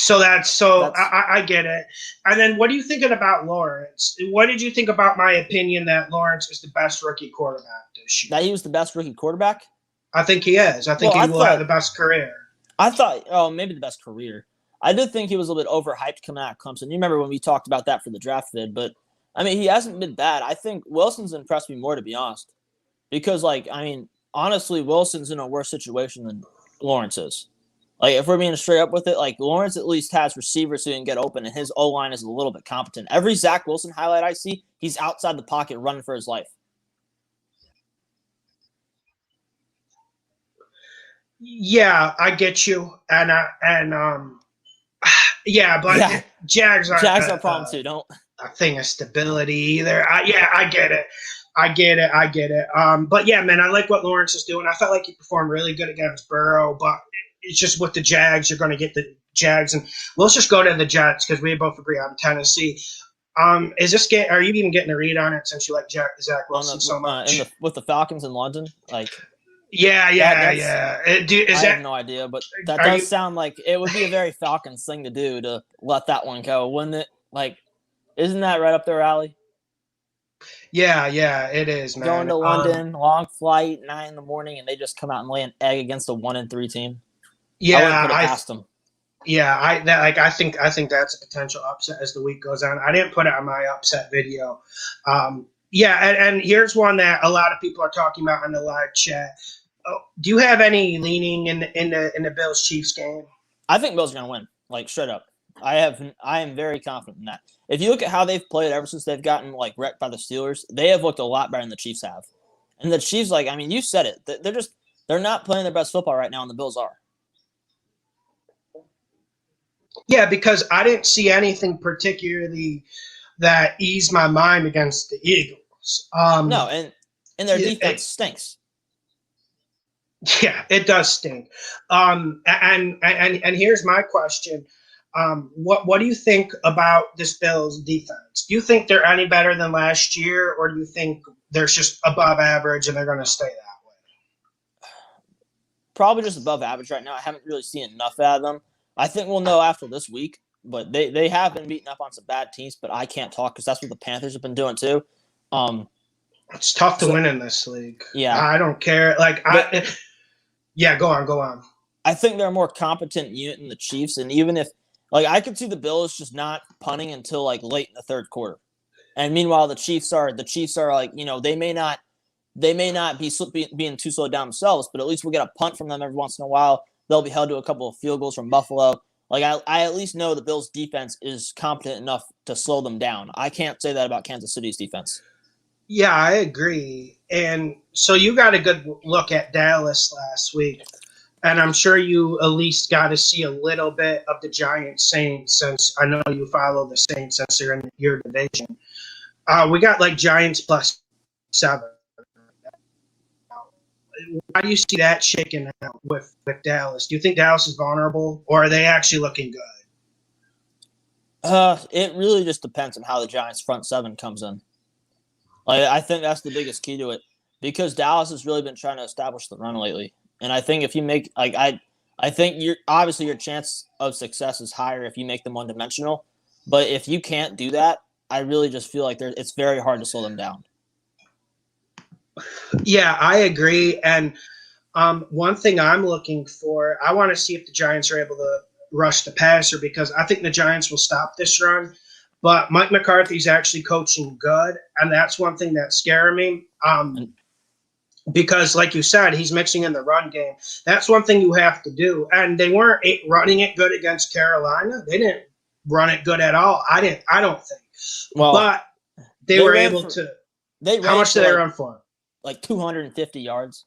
I get it. And then what are you thinking about Lawrence? What did you think about my opinion that Lawrence is the best rookie quarterback this year? That he was the best rookie quarterback? I think he is. I think he will have the best career. I thought, maybe the best career. I did think he was a little bit overhyped coming out of Clemson. You remember when we talked about that for the draft vid, but I mean, he hasn't been bad. I think Wilson's impressed me more, to be honest, because honestly, Wilson's in a worse situation than Lawrence is. Like, if we're being straight up with it, like Lawrence at least has receivers who can get open, and his O-line is a little bit competent. Every Zach Wilson highlight I see, he's outside the pocket running for his life. Yeah, I get you, Jags are a problem too. Don't a thing of stability either. I get it. But yeah, man, I like what Lawrence is doing. I felt like he performed really good against Burrow, but it's just with the Jags, you're going to get the Jags, and let's just go to the Jets because we both agree on Tennessee. Is this game? Are you even getting a read on it since you like Zach Wilson so much? With the Falcons in London, like. Yeah. I have no idea, but that does sound like it would be a very Falcons thing to do to let that one go, wouldn't it? Like, isn't that right up their alley? Yeah, it is, man. Going to London, long flight, 9 a.m, and they just come out and lay an egg against a 1-3 team. Yeah, I wouldn't put it past them. Yeah, I think that's a potential upset as the week goes on. I didn't put it on my upset video. And here's one that a lot of people are talking about in the live chat. Do you have any leaning in the Bills Chiefs game? I think Bills are going to win. Like, straight up. I am very confident in that. If you look at how they've played ever since they've gotten wrecked by the Steelers, they have looked a lot better than the Chiefs have. And the Chiefs, you said it. They're not playing their best football right now, and the Bills are. Yeah, because I didn't see anything particularly that eased my mind against the Eagles. No, and their defense stinks. Yeah, it does stink. And here's my question. What do you think about this Bills defense? Do you think they're any better than last year, or do you think they're just above average and they're going to stay that way? Probably just above average right now. I haven't really seen enough out of them. I think we'll know after this week, but they have been beating up on some bad teams, but I can't talk because that's what the Panthers have been doing too. It's tough to win in this league. Yeah. I don't care. Yeah, go on. I think they're a more competent unit than the Chiefs, and even if like I could see the Bills just not punting until like late in the third quarter, and meanwhile the Chiefs are like they may not be being too slowed down themselves, but at least we'll get a punt from them every once in a while. They'll be held to a couple of field goals from Buffalo. Like I at least know the Bills' defense is competent enough to slow them down. I can't say that about Kansas City's defense. Yeah, I agree. And so you got a good look at Dallas last week. And I'm sure you at least got to see a little bit of the Giants Saints, since I know you follow the Saints since they're in your division. We got like Giants +7. How do you see that shaking out with Dallas? Do you think Dallas is vulnerable, or are they actually looking good? It really just depends on how the Giants' front seven comes in. Like I think that's the biggest key to it, because Dallas has really been trying to establish the run lately. And I think if you make I think your chance of success is higher if you make them one-dimensional. But if you can't do that, I really just feel like it's very hard to slow them down. Yeah, I agree. And one thing I'm looking for, I want to see if the Giants are able to rush the passer, because I think the Giants will stop this run. But Mike McCarthy's actually coaching good, and that's one thing that's scaring me. Because, like you said, he's mixing in the run game. That's one thing you have to do. And they weren't running it good against Carolina. They didn't run it good at all. I don't think. Well, but they were able to. How much did they run for? Like 250 yards.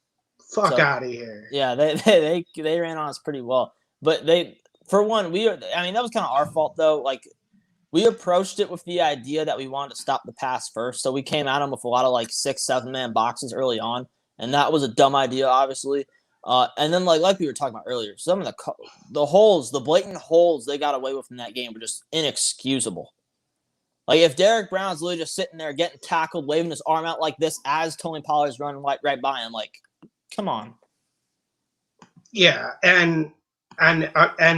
Fuck out of here. Yeah, they ran on us pretty well. But that was kind of our fault though. Like we approached it with the idea that we wanted to stop the pass first. So we came at them with a lot of like 6-7 man boxes early on. And that was a dumb idea, obviously. And then, like we were talking about earlier, some of the blatant holes they got away with in that game were just inexcusable. Like, if Derek Brown's literally just sitting there getting tackled, waving his arm out like this as Tony Pollard's running right by him, like, come on. Yeah, and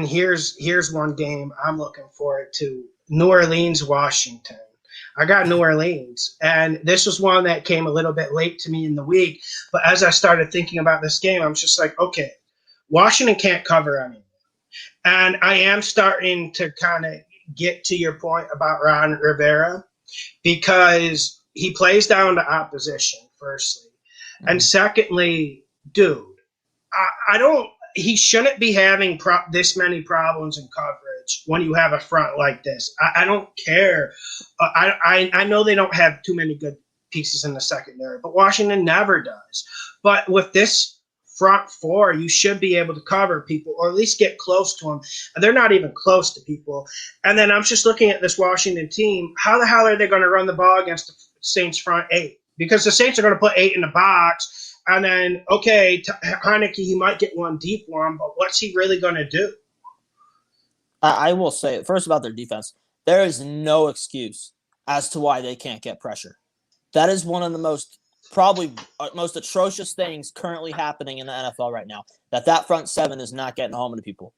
here's one game I'm looking forward to: New Orleans, Washington. I got New Orleans, and this was one that came a little bit late to me in the week. But as I started thinking about this game, I'm just like, okay, Washington can't cover anything. And I am starting to kind of get to your point about Ron Rivera, because he plays down to opposition, firstly. And secondly, dude, he shouldn't be having this many problems in coverage when you have a front like this. I don't care. I know they don't have too many good pieces in the secondary, but Washington never does. But with this front four, you should be able to cover people, or at least get close to them. And they're not even close to people. And then I'm just looking at this Washington team. How the hell are they going to run the ball against the Saints front eight? Because the Saints are going to put 8 in the box. And then, okay, Heineke, he might get one deep one, but what's he really going to do? I will say, first about their defense, there is no excuse as to why they can't get pressure. That is one of the most atrocious things currently happening in the NFL right now, that front seven is not getting home to people.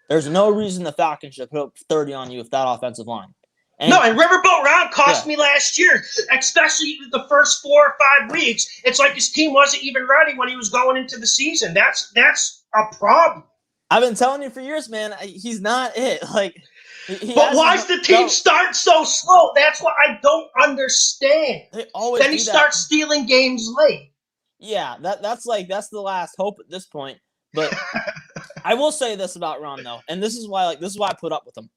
There's no reason the Falcons should put up 30 on you with that offensive line. And Riverboat Ron cost me last year, especially the first 4 or 5 weeks. It's like his team wasn't even ready when he was going into the season. That's a problem. I've been telling you for years, man. He's not it. Like, but why does the team start so slow? That's what I don't understand. Then he starts stealing games late. Yeah, that's the last hope at this point. But I will say this about Ron though, and this is why I put up with him.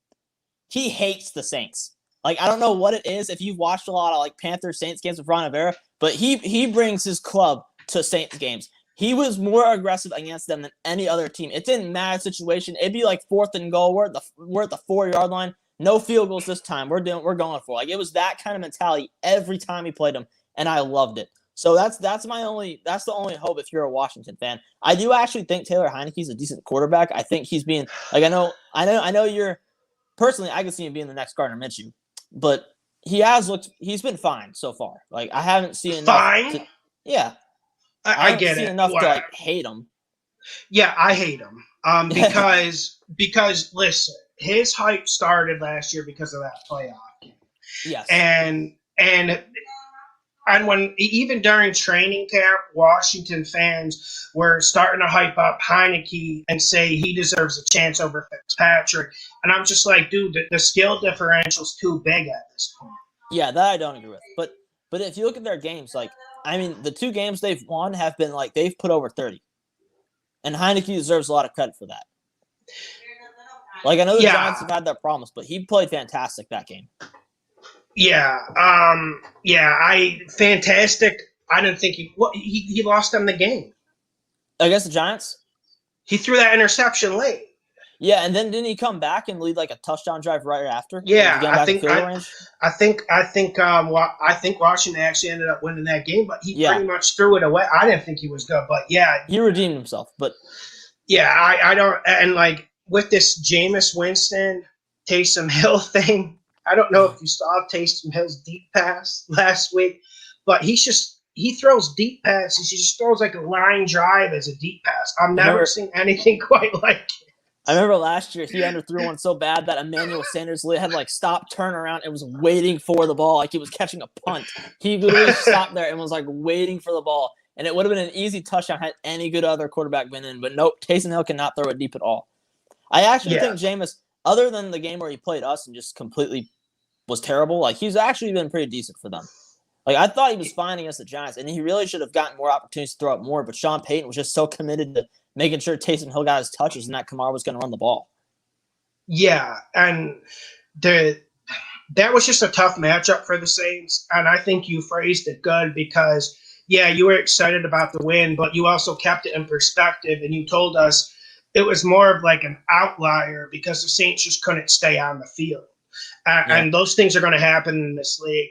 He hates the Saints. Like, I don't know what it is if you've watched a lot of like Panthers Saints games with Ron Rivera, but he brings his club to Saints games. He was more aggressive against them than any other team. It didn't matter situation. It'd be like 4th and goal. We're at the 4-yard line. No field goals this time. We're going for it. Like, it was that kind of mentality every time he played them, and I loved it. So that's the only hope if you're a Washington fan. I do actually think Taylor Heineke's a decent quarterback. I think he's being like I know you're personally I can see him being the next Gardner Minshew, but he's been fine so far. Like, I haven't seen enough. Fine. Yeah. I get it. Enough to like hate him. Yeah, I hate him. Because listen, his hype started last year because of that playoff game. Yes. And And when even during training camp, Washington fans were starting to hype up Heineke and say he deserves a chance over Fitzpatrick. And I'm just like, dude, the skill differential's too big at this point. Yeah, that I don't agree with. But if you look at their games, like, I mean, the 2 games they've won have been like they've put over 30. And Heineke deserves a lot of credit for that. Like, I know the Giants have had their problems, but he played fantastic that game. Yeah, fantastic. I didn't think he lost them the game against the Giants. He threw that interception late. Yeah, and then didn't he come back and lead like a touchdown drive right after? Yeah, I think Washington actually ended up winning that game, but he pretty much threw it away. I didn't think he was good, but yeah, he redeemed himself. But yeah, I don't, and like with this Jameis Winston, Taysom Hill thing. I don't know if you saw Taysom Hill's deep pass last week, but he throws deep passes. He just throws like a line drive as a deep pass. I've never seen anything quite like it. I remember last year he underthrew one so bad that Emmanuel Sanders had to like stop, turn around, and was waiting for the ball like he was catching a punt. He literally stopped there and was like waiting for the ball, and it would have been an easy touchdown had any good other quarterback been in. But nope, Taysom Hill cannot throw it deep at all. I actually think Jameis, other than the game where he played us and just completely was terrible, like he's actually been pretty decent for them. Like I thought he was fine against the Giants, and he really should have gotten more opportunities to throw it more. But Sean Payton was just so committed to making sure Taysom Hill got his touches and that Kamara was going to run the ball. Yeah, and that was just a tough matchup for the Saints, and I think you phrased it good because you were excited about the win, but you also kept it in perspective, and you told us it was more of like an outlier because the Saints just couldn't stay on the field. And those things are going to happen in this league.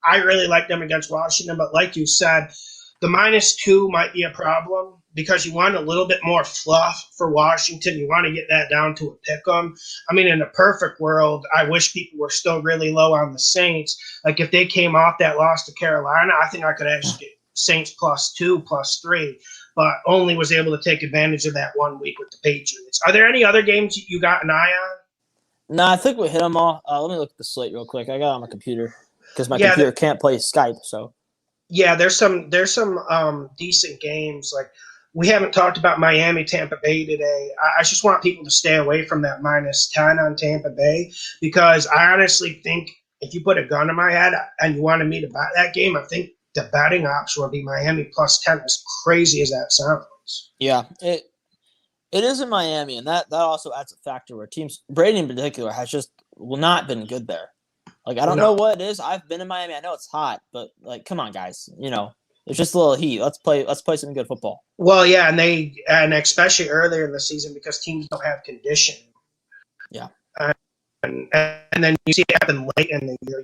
I really like them against Washington, but like you said, the -2 might be a problem because you want a little bit more fluff for Washington. You want to get that down to a pick 'em. I mean, in a perfect world, I wish people were still really low on the Saints. Like if they came off that loss to Carolina, I think I could actually get Saints +2, +3, but only was able to take advantage of that 1 week with the Patriots. Are there any other games you got an eye on? No, I think we hit them all. Let me look at the slate real quick. I got it on my computer because my computer can't play Skype. So, yeah, there's some decent games. Like we haven't talked about Miami, Tampa Bay today. I just want people to stay away from that -10 on Tampa Bay because I honestly think if you put a gun in my head and you wanted me to bet that game, I think the betting option would be Miami +10. As crazy as that sounds. Yeah, it is in Miami, and that also adds a factor where teams, Brady in particular, has just not been good there. Like I don't know what it is. I've been in Miami. I know it's hot, but like, come on, guys. You know, there's just a little heat. Let's play some good football. Well, yeah, and especially earlier in the season because teams don't have condition. Yeah. And then you see it happen late in the year.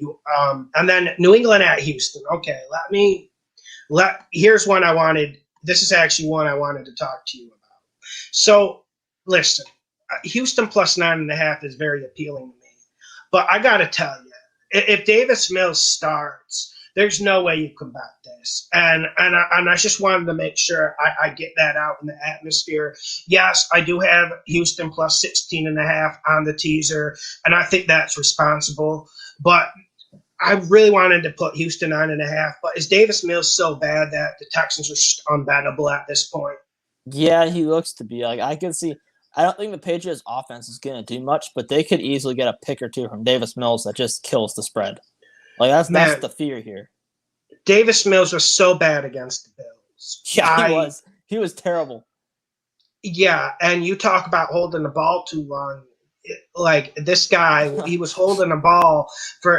And then New England at Houston. Okay, here's one I wanted. This is actually one I wanted to talk to you about. So, listen, Houston +9.5 is very appealing to me. But I got to tell you, if Davis Mills starts, there's no way you can bet this. And I just wanted to make sure I get that out in the atmosphere. Yes, I do have Houston +16.5 on the teaser, and I think that's responsible. But I really wanted to put Houston 9.5. But is Davis Mills so bad that the Texans are just unbettable at this point? Yeah, he looks to be. Like I can see. I don't think the Patriots offense is going to do much, but they could easily get a pick or two from Davis Mills that just kills the spread. Like that's the fear here. Davis Mills was so bad against the Bills. Yeah, he was terrible. Yeah, and you talk about holding the ball too long. Like this guy, he was holding the ball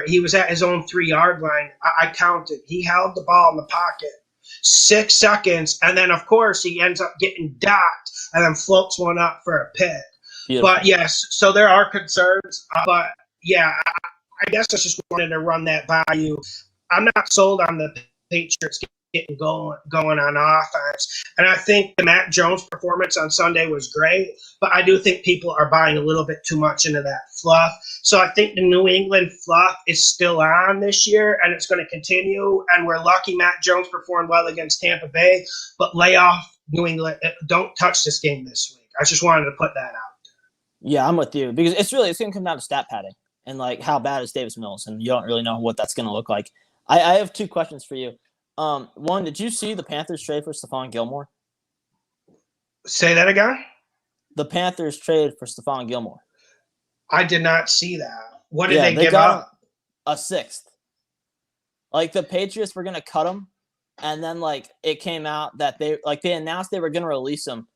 he was at his own 3-yard line. I counted. He held the ball in the pocket 6 seconds, and then of course he ends up getting docked and then floats one up for a pick. Beautiful. But yes, so there are concerns. But yeah, I guess I just wanted to run that by you. I'm not sold on the Patriots getting going on offense. And I think the Mac Jones performance on Sunday was great, but I do think people are buying a little bit too much into that fluff. So I think the New England fluff is still on this year, and it's going to continue. And we're lucky Mac Jones performed well against Tampa Bay, but lay off New England. Don't touch this game this week. I just wanted to put that out there. Yeah, I'm with you because it's going to come down to stat padding and like how bad is Davis Mills, and you don't really know what that's going to look like. I have two questions for you. One, did you see the Panthers trade for Stephon Gilmore? Say that again? The Panthers traded for Stephon Gilmore. I did not see that. What did Yeah, they they give got up? him a sixth. Like the Patriots were gonna cut him, and then like it came out that they announced they were gonna release him,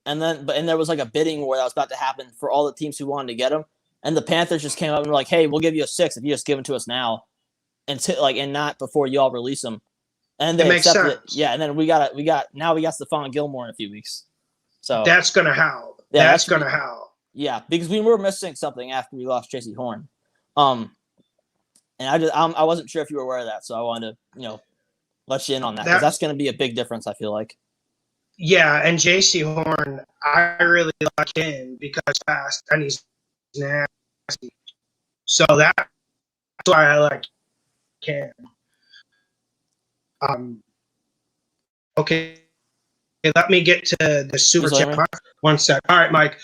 and there was like a bidding war that was about to happen for all the teams who wanted to get him, and the Panthers just came up and were like, "Hey, we'll give you a sixth if you just give him to us now, and not before you all release him." And It they makes accepted it. sense. Yeah, and then we got Stephon Gilmore in a few weeks. So That's gonna help. yeah, That's gonna help. Yeah, because we were missing something after we lost J.C. Horn. And I wasn't sure if you were aware of that, so I wanted to let you in on that because that's going to be a big difference. I feel like. Yeah, and J.C. Horn, I really like him because he's fast and he's nasty. So that's why I like him. Okay, let me get to the super chat. 1 sec. All right, Mike.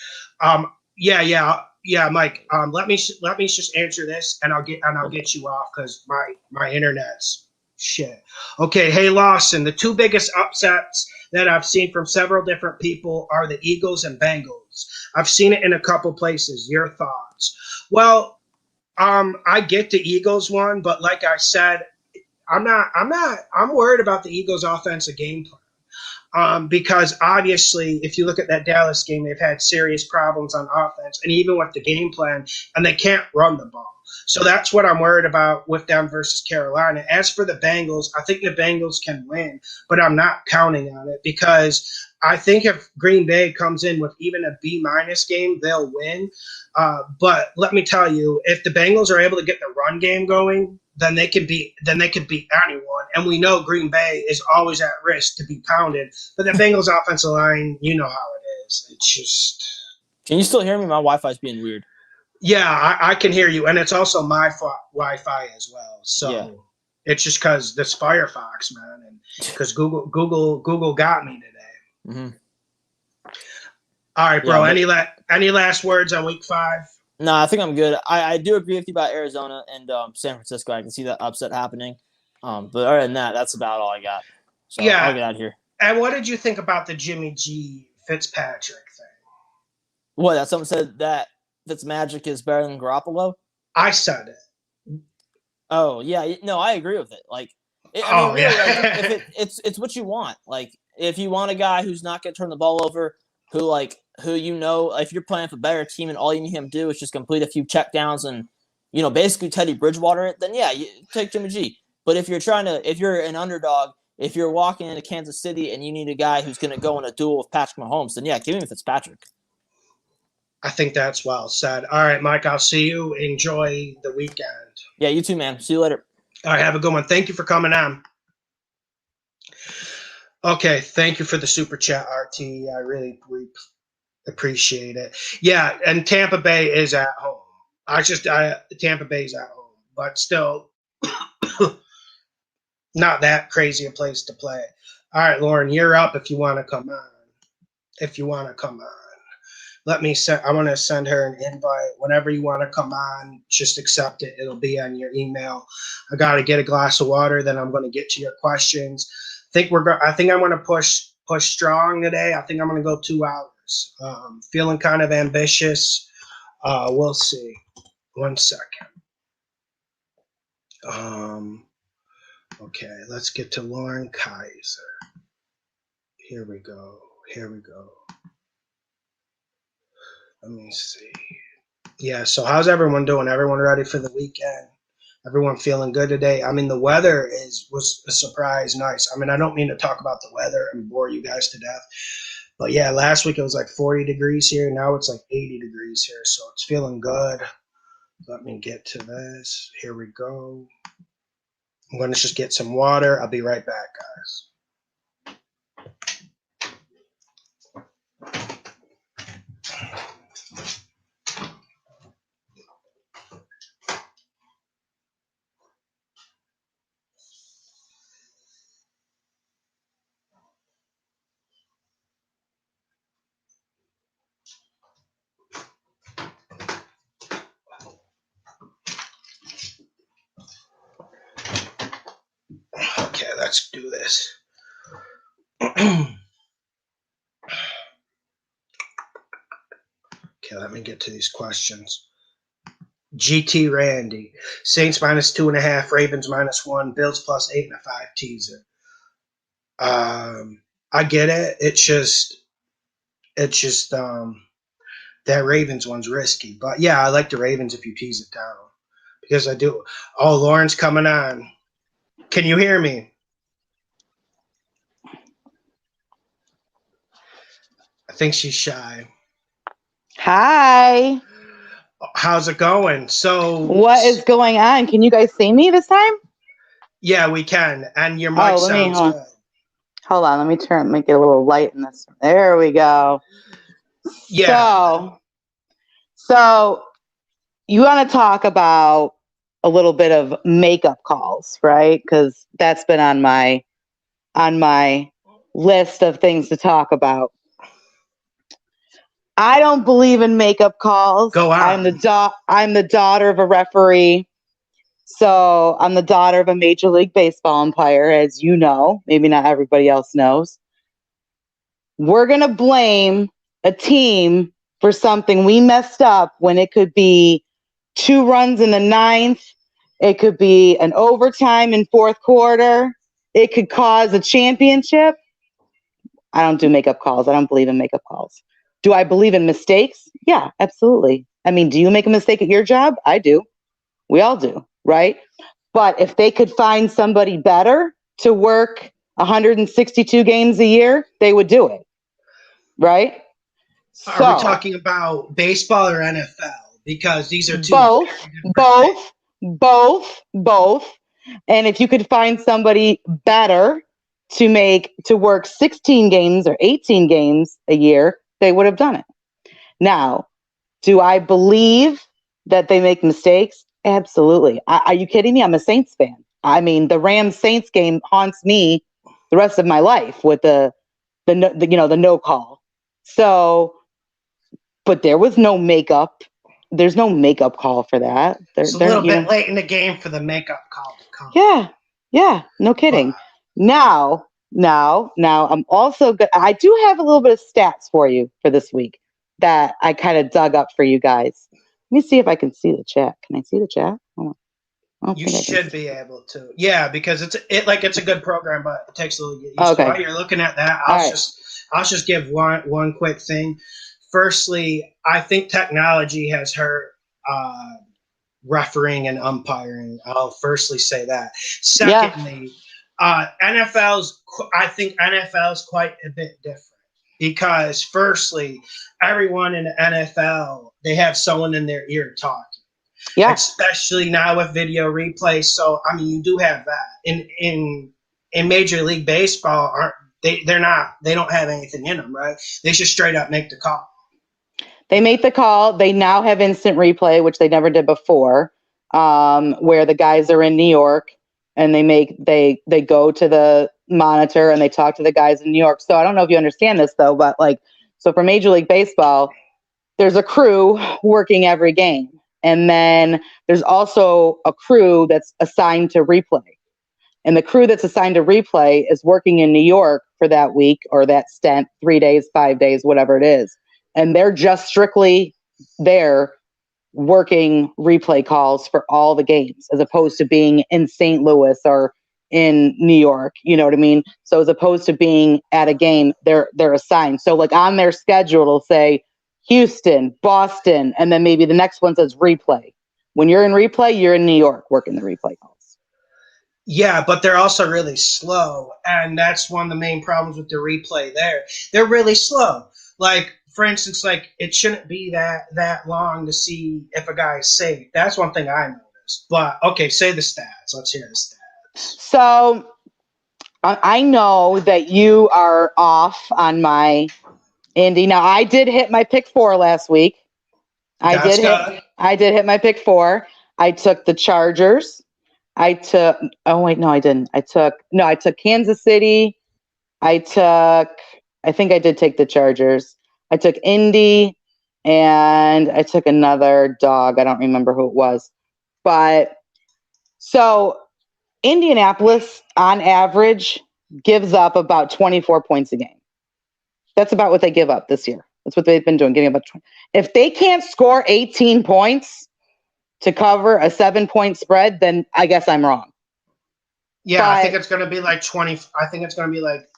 Yeah, Mike. Let me just answer this, and I'll get you off because my internet's shit. Okay, hey Lawson. The two biggest upsets that I've seen from several different people are the Eagles and Bengals. I've seen it in a couple places. Your thoughts? Well, I get the Eagles one, but like I said, I'm worried about the Eagles' offensive game plan. Because obviously, if you look at that Dallas game, they've had serious problems on offense, and even with the game plan, and they can't run the ball. So that's what I'm worried about with them versus Carolina. As for the Bengals, I think the Bengals can win, but I'm not counting on it because I think if Green Bay comes in with even a B- game, they'll win. But let me tell you, if the Bengals are able to get the run game going, then they can beat anyone. And we know Green Bay is always at risk to be pounded. But the Bengals offensive line, you know how it is. It's just. Can you still hear me? My Wi-Fi is being weird. Yeah, I can hear you, and it's also my Wi-Fi as well. So yeah. It's just because this Firefox, man, and because Google got me today. Mm-hmm. All right, bro. Yeah, any last words on Week 5? No, I think I'm good. I do agree with you about Arizona and San Francisco. I can see that upset happening. But other than that, that's about all I got. So yeah, I'll get out of here. And what did you think about the Jimmy G Fitzpatrick thing? What? That someone said that Fitzmagic is better than Garoppolo? I said it. Oh yeah, no, I agree with it. Like, it's what you want. Like, if you want a guy who's not going to turn the ball over, who if you're playing for a better team and all you need him to do is just complete a few checkdowns and basically Teddy Bridgewater it, then yeah, you take Jimmy G. But if you're an underdog, if you're walking into Kansas City and you need a guy who's going to go in a duel with Patrick Mahomes, then yeah, give me Fitzpatrick. I think that's well said. All right, Mike, I'll see you. Enjoy the weekend. Yeah, you too, man. See you later. All right, have a good one. Thank you for coming on. Okay, thank you for the super chat, RT. I really appreciate it. Yeah, and Tampa Bay is at home. Tampa Bay's at home, but still not that crazy a place to play. All right, Lauren, you're up if you want to come on. I want to send her an invite. Whenever you want to come on, just accept it. It'll be on your email. I got to get a glass of water, then I'm going to get to your questions. I think I'm going to push strong today. I think I'm going to go 2 hours. Feeling kind of ambitious. We'll see. 1 second. Okay, let's get to Lauren Kaiser. Here we go. Let me see. Yeah, so how's everyone doing? Everyone ready for the weekend? Everyone feeling good today? I mean, the weather was a surprise nice. I mean, I don't mean to talk about the weather and bore you guys to death. But yeah, last week it was like 40 degrees here. Now it's like 80 degrees here. So it's feeling good. Let me get to this. Here we go. I'm going to just get some water. I'll be right back, guys. let's do this. Okay, let me get to these questions. GT Randy. Saints -2.5, Ravens -1, Bills +8.5 teaser. I get it. It's just that Ravens one's risky. But yeah, I like the Ravens if you tease it down. Because I do. Oh, Lauren's coming on. Can you hear me? I think she's shy. Hi. How's it going? So What is going on? Can you guys see me this time? Yeah, we can. And your mic sounds good. Hold on, let me get a little light in this. There we go. Yeah. So you want to talk about a little bit of makeup calls, right? Because that's been on my list of things to talk about. I don't believe in makeup calls. Go on. I'm the daughter of a referee. So I'm the daughter of a Major League Baseball umpire, as you know. Maybe not everybody else knows. We're going to blame a team for something we messed up when it could be 2 runs in the 9th. It could be an overtime in 4th quarter. It could cause a championship. I don't do makeup calls. I don't believe in makeup calls. Do I believe in mistakes? Yeah, absolutely. I mean, do you make a mistake at your job? I do. We all do, right? But if they could find somebody better to work 162 games a year, they would do it, right? Are we talking about baseball or NFL? Because these are two both. And if you could find somebody better to work 16 games or 18 games a year, they would have done it. Now, do I believe that they make mistakes? Absolutely. Are you kidding me? I'm a Saints fan. I mean, the Rams-Saints game haunts me the rest of my life with the no call. So, but there was no makeup. There's no makeup call for that. It's a little bit late in the game for the makeup call to come. Yeah. No kidding. Now, I'm also good. I do have a little bit of stats for you for this week that I kind of dug up for you guys. Let me see if I can see the chat. Can I see the chat? You should be able to. Yeah, because it's a good program, but it takes a little get used to. While you're looking at that, I'll just give one quick thing. Firstly, I think technology has hurt refereeing and umpiring. I'll firstly say that. Secondly, I think NFL's quite a bit different because firstly, everyone in the NFL, they have someone in their ear talking. Yeah. Especially now with video replay. So I mean, you do have that. In Major League Baseball, they don't have anything in them, right? They just straight up make the call. They make the call. They now have instant replay, which they never did before, where the guys are in New York and they go to the monitor and they talk to the guys in New York. So I don't know if you understand this though, but so for Major League Baseball, there's a crew working every game. And then there's also a crew that's assigned to replay. And the crew that's assigned to replay is working in New York for that week or that stint, 3 days, 5 days, whatever it is. And they're just strictly there working replay calls for all the games, as opposed to being in St. Louis or in New York. You know what I mean? So as opposed to being at a game, they're assigned. So on their schedule, it'll say Houston, Boston, and then maybe the next one says replay. When you're in replay, you're in New York working the replay calls. Yeah, but they're also really slow, and that's one of the main problems with the replay there. They're really slow. For instance, it shouldn't be that long to see if a guy is safe. That's one thing I noticed. But, okay, say the stats. Let's hear the stats. So, I know that you are off on my Indy. Now, I did hit my pick 4 last week. I did hit my pick 4. I took the Chargers. I took Kansas City. I think I did take the Chargers. I took Indy, and I took another dog. I don't remember who it was. But so Indianapolis, on average, gives up about 24 points a game. That's about what they give up this year. That's what they've been doing, giving up about 20. If they can't score 18 points to cover a 7-point spread, then I guess I'm wrong. Yeah, I think it's going to be like 20. I think it's going to be like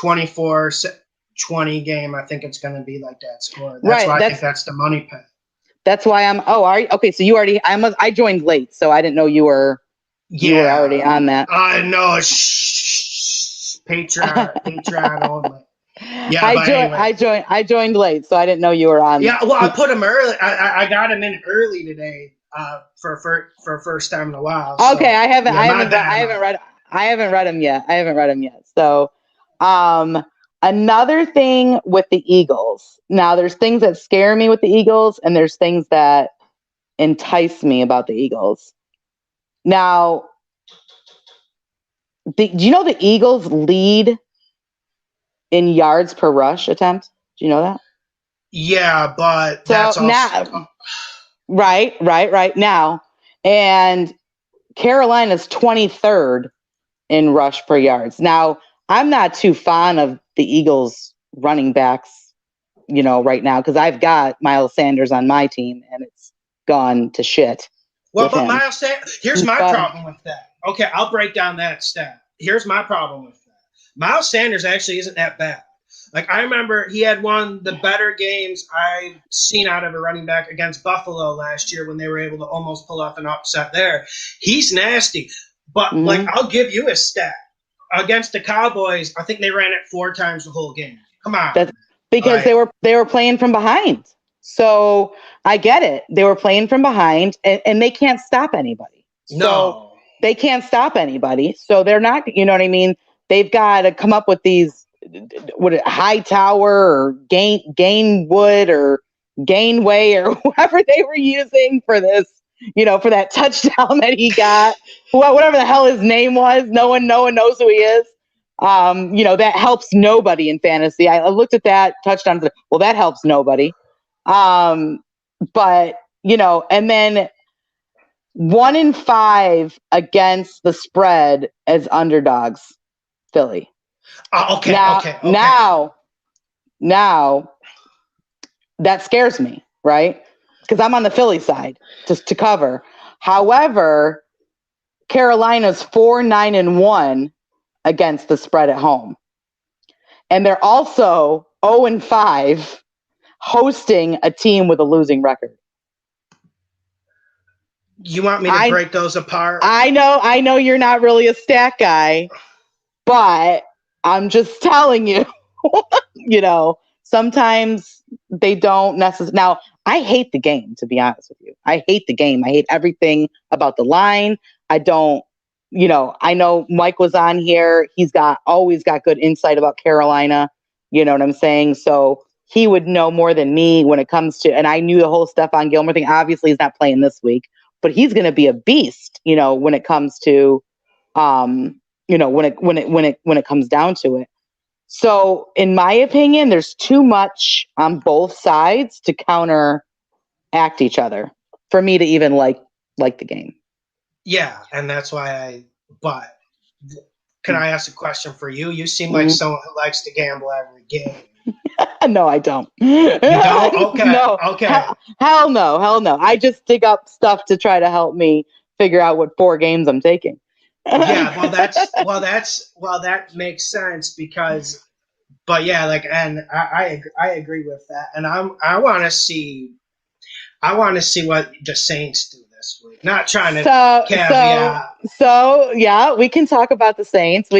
24-20 game. I think it's going to be like that score. That's why I think that's the money pit. That's why I'm. Oh, are you? Okay, so you already. I joined late, so I didn't know you were. You were already on that. No, Patreon only. Yeah, I joined late, so I didn't know you were on. Yeah, well, I put him early. I got him in early today for first time in a while. So, okay, I haven't read him yet. So, another thing with the Eagles. Now, there's things that scare me with the Eagles, and there's things that entice me about the Eagles. Now, do you know the Eagles lead in yards per rush attempt? Do you know that? Yeah, but that's also... now, right now, and Carolina's 23rd in rush per yards. Now, I'm not too fond of the Eagles running backs, right now, because I've got Miles Sanders on my team, and it's gone to shit. Well, but Miles Sanders, here's my problem with that. Okay, I'll break down that stat. Here's my problem with that. Miles Sanders actually isn't that bad. Like, I remember he had one of the better games I've seen out of a running back against Buffalo last year when they were able to almost pull off an upset there. He's nasty. But, I'll give you a stat. Against the Cowboys, I think they ran it 4 times the whole game. Come on. That's because they were playing from behind. So I get it. They were playing from behind, and they can't stop anybody. No. They can't stop anybody. So they're not, you know what I mean? They've got to come up with these, Hightower or Gainwood or Gainway or whoever they were using for this, for that touchdown that he got. Whatever the hell his name was. No one knows who he is. That helps nobody in fantasy. I looked at that touchdown and said, well, that helps nobody. But, and then 1-5 against the spread as underdogs, Philly. Okay. Now that scares me, right? Because I'm on the Philly side just to cover. However, Carolina's 4-9-1 against the spread at home. And they're also 0-5 hosting a team with a losing record. You want me to break those apart? I know you're not really a stat guy, but I'm just telling you, sometimes they don't necessarily. Now, I hate the game, to be honest with you. I hate the game. I hate everything about the line. I don't, I know Mike was on here. He's always got good insight about Carolina. You know what I'm saying? So he would know more than me when it comes to, and I knew the whole Stephon Gilmore thing. Obviously, he's not playing this week, but he's going to be a beast, when it comes to, when it comes down to it. So in my opinion, there's too much on both sides to counteract each other for me to even like the game. Yeah. And that's why but can I ask a question for you? You seem like someone who likes to gamble every game. No, I don't. You don't? Okay. No. Okay. Hell no. I just dig up stuff to try to help me figure out what 4 games I'm taking. Yeah, that makes sense because, but yeah, and I agree with that, and I want to see what the Saints do this week. Not trying to caveat. So yeah, we can talk about the Saints.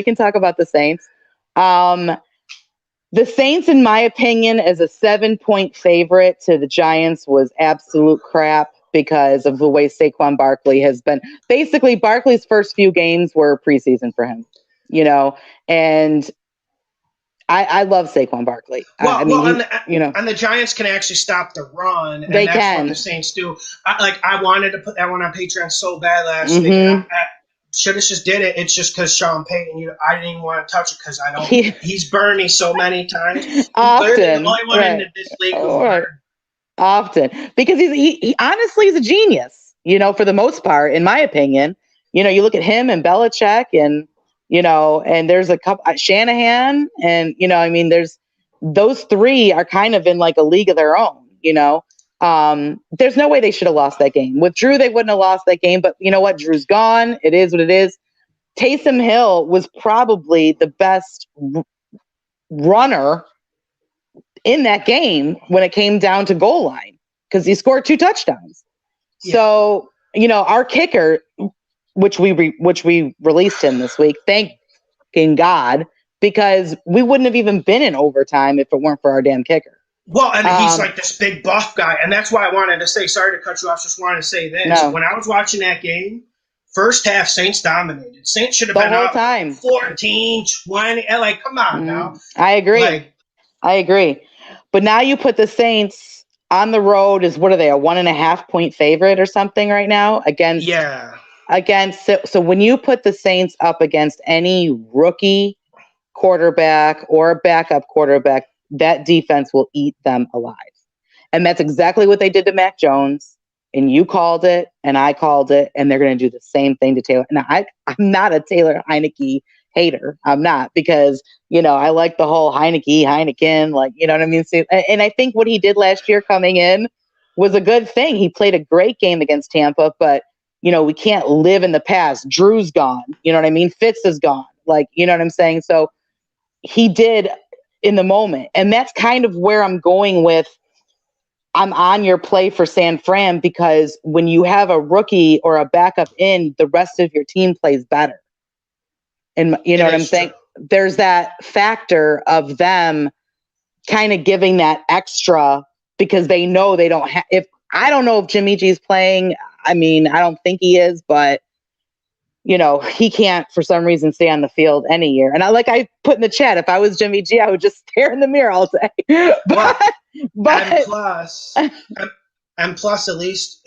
The Saints, in my opinion, as a 7-point favorite to the Giants was absolute crap because of the way Saquon Barkley has been. Basically, Barkley's first few games were preseason for him, and I love Saquon Barkley. And the Giants can actually stop the run. And that's what the Saints do. I wanted to put that one on Patreon so bad last week. And I should have just did it. It's just because Sean Payton, I didn't even want to touch it because I don't. He's burned me so many times. Often, the only one in this league who burned. Often, because he honestly is a genius. For the most part, in my opinion, you look at him and Belichick and, and there's a couple, Shanahan and, there's those three are kind of in like a league of their own, there's no way they should have lost that game. With Drew, they wouldn't have lost that game, but you know what? Drew's gone. It is what it is. Taysom Hill was probably the best runner in that game when it came down to goal line because he scored 2 touchdowns. Yeah. So, our kicker, which we released him this week, thanking God, because we wouldn't have even been in overtime if it weren't for our damn kicker. Well, and he's like this big buff guy, and that's why I wanted to say, sorry to cut you off, just wanted to say this. No. When I was watching that game, first half, Saints dominated. Saints should have been out time. 14, 20. Like, come on now. I agree. I agree. But now you put the Saints on the road as, what are they, a 1.5 point favorite or something right now? So when you put the Saints up against any rookie quarterback or backup quarterback, that defense will eat them alive. And that's exactly what they did to Mac Jones. And you called it, and I called it, and they're going to do the same thing to Taylor. Now, I'm not a Taylor Heineke hater. I'm not, because, I like the whole Heineken, like, you know what I mean? So, and I think what he did last year coming in was a good thing. He played a great game against Tampa, but, we can't live in the past. Drew's gone. You know what I mean? Fitz is gone. Like, you know what I'm saying? So he did in the moment. And that's kind of where I'm going with, I'm on your play for San Fran, because when you have a rookie or a backup in, the rest of your team plays better. And you know what I'm saying? There's that factor of them kind of giving that extra because they know they don't have, I don't know if Jimmy G's playing. I mean, I don't think he is, but he can't for some reason stay on the field any year. And I put in the chat, if I was Jimmy G, I would just stare in the mirror all day. but and plus, at least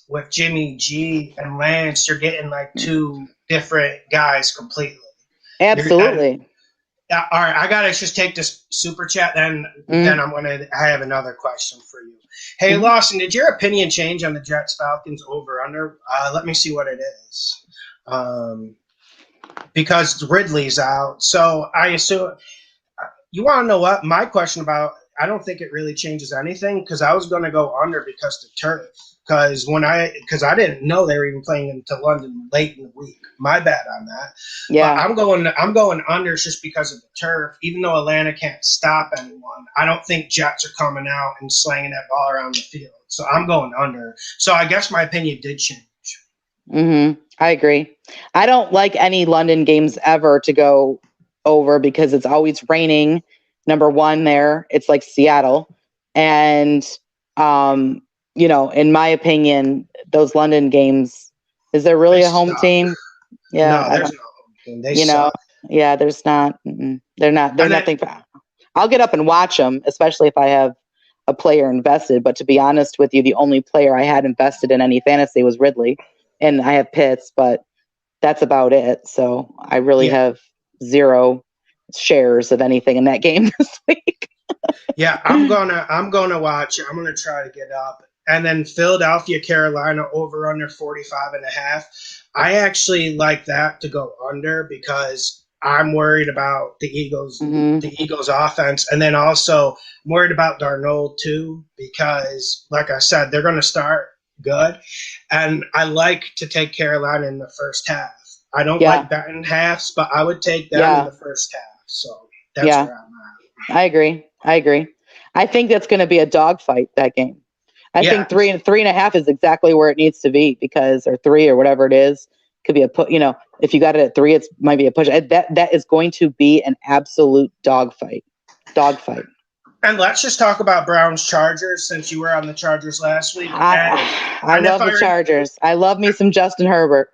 with Jimmy G and Lance, you're getting like 2 different guys completely. Absolutely. All right, I gotta just take this super chat, then I have another question for you. Hey, Lawson, did your opinion change on the Jets Falcons over under? Let me see what it is. Because Ridley's out, so I assume you want to know what my question about. I don't think it really changes anything, because I was going to go under because the turf. Because I didn't know they were even playing into London late in the week. My bad on that. Yeah, but I'm going under just because of the turf. Even though Atlanta can't stop anyone, I don't think Jets are coming out and slanging that ball around the field. So I'm going under. So I guess my opinion did change. I agree. I don't like any London games ever to go over because it's always raining. Number one, there it's like Seattle, and in my opinion, those London games, is there really a home team? Yeah, no, there's no home team. They suck. Yeah, there's not. They're not. They're nothing. I'll get up and watch them, especially if I have a player invested. But to be honest with you, the only player I had invested in any fantasy was Ridley, and I have Pitts, but that's about it. So I really have 0 shares of anything in that game this week. Yeah, I'm gonna watch it. I'm gonna try to get up. And then Philadelphia, Carolina over under 45.5. I actually like that to go under because I'm worried about the Eagles, the Eagles offense. And then also I'm worried about Darnold too, because like I said, they're going to start good. And I like to take Carolina in the first half. I don't like betting halves, but I would take them in the first half. So that's where I'm at. I agree. I think that's going to be a dogfight, that game. I think 3.5 is exactly where it needs to be, because, or 3 or whatever it is, could be a put. If you got it at 3, it might be a push. That is going to be an absolute dogfight. And let's just talk about Browns Chargers, since you were on the Chargers last week. I love the Chargers. I love me some Justin Herbert.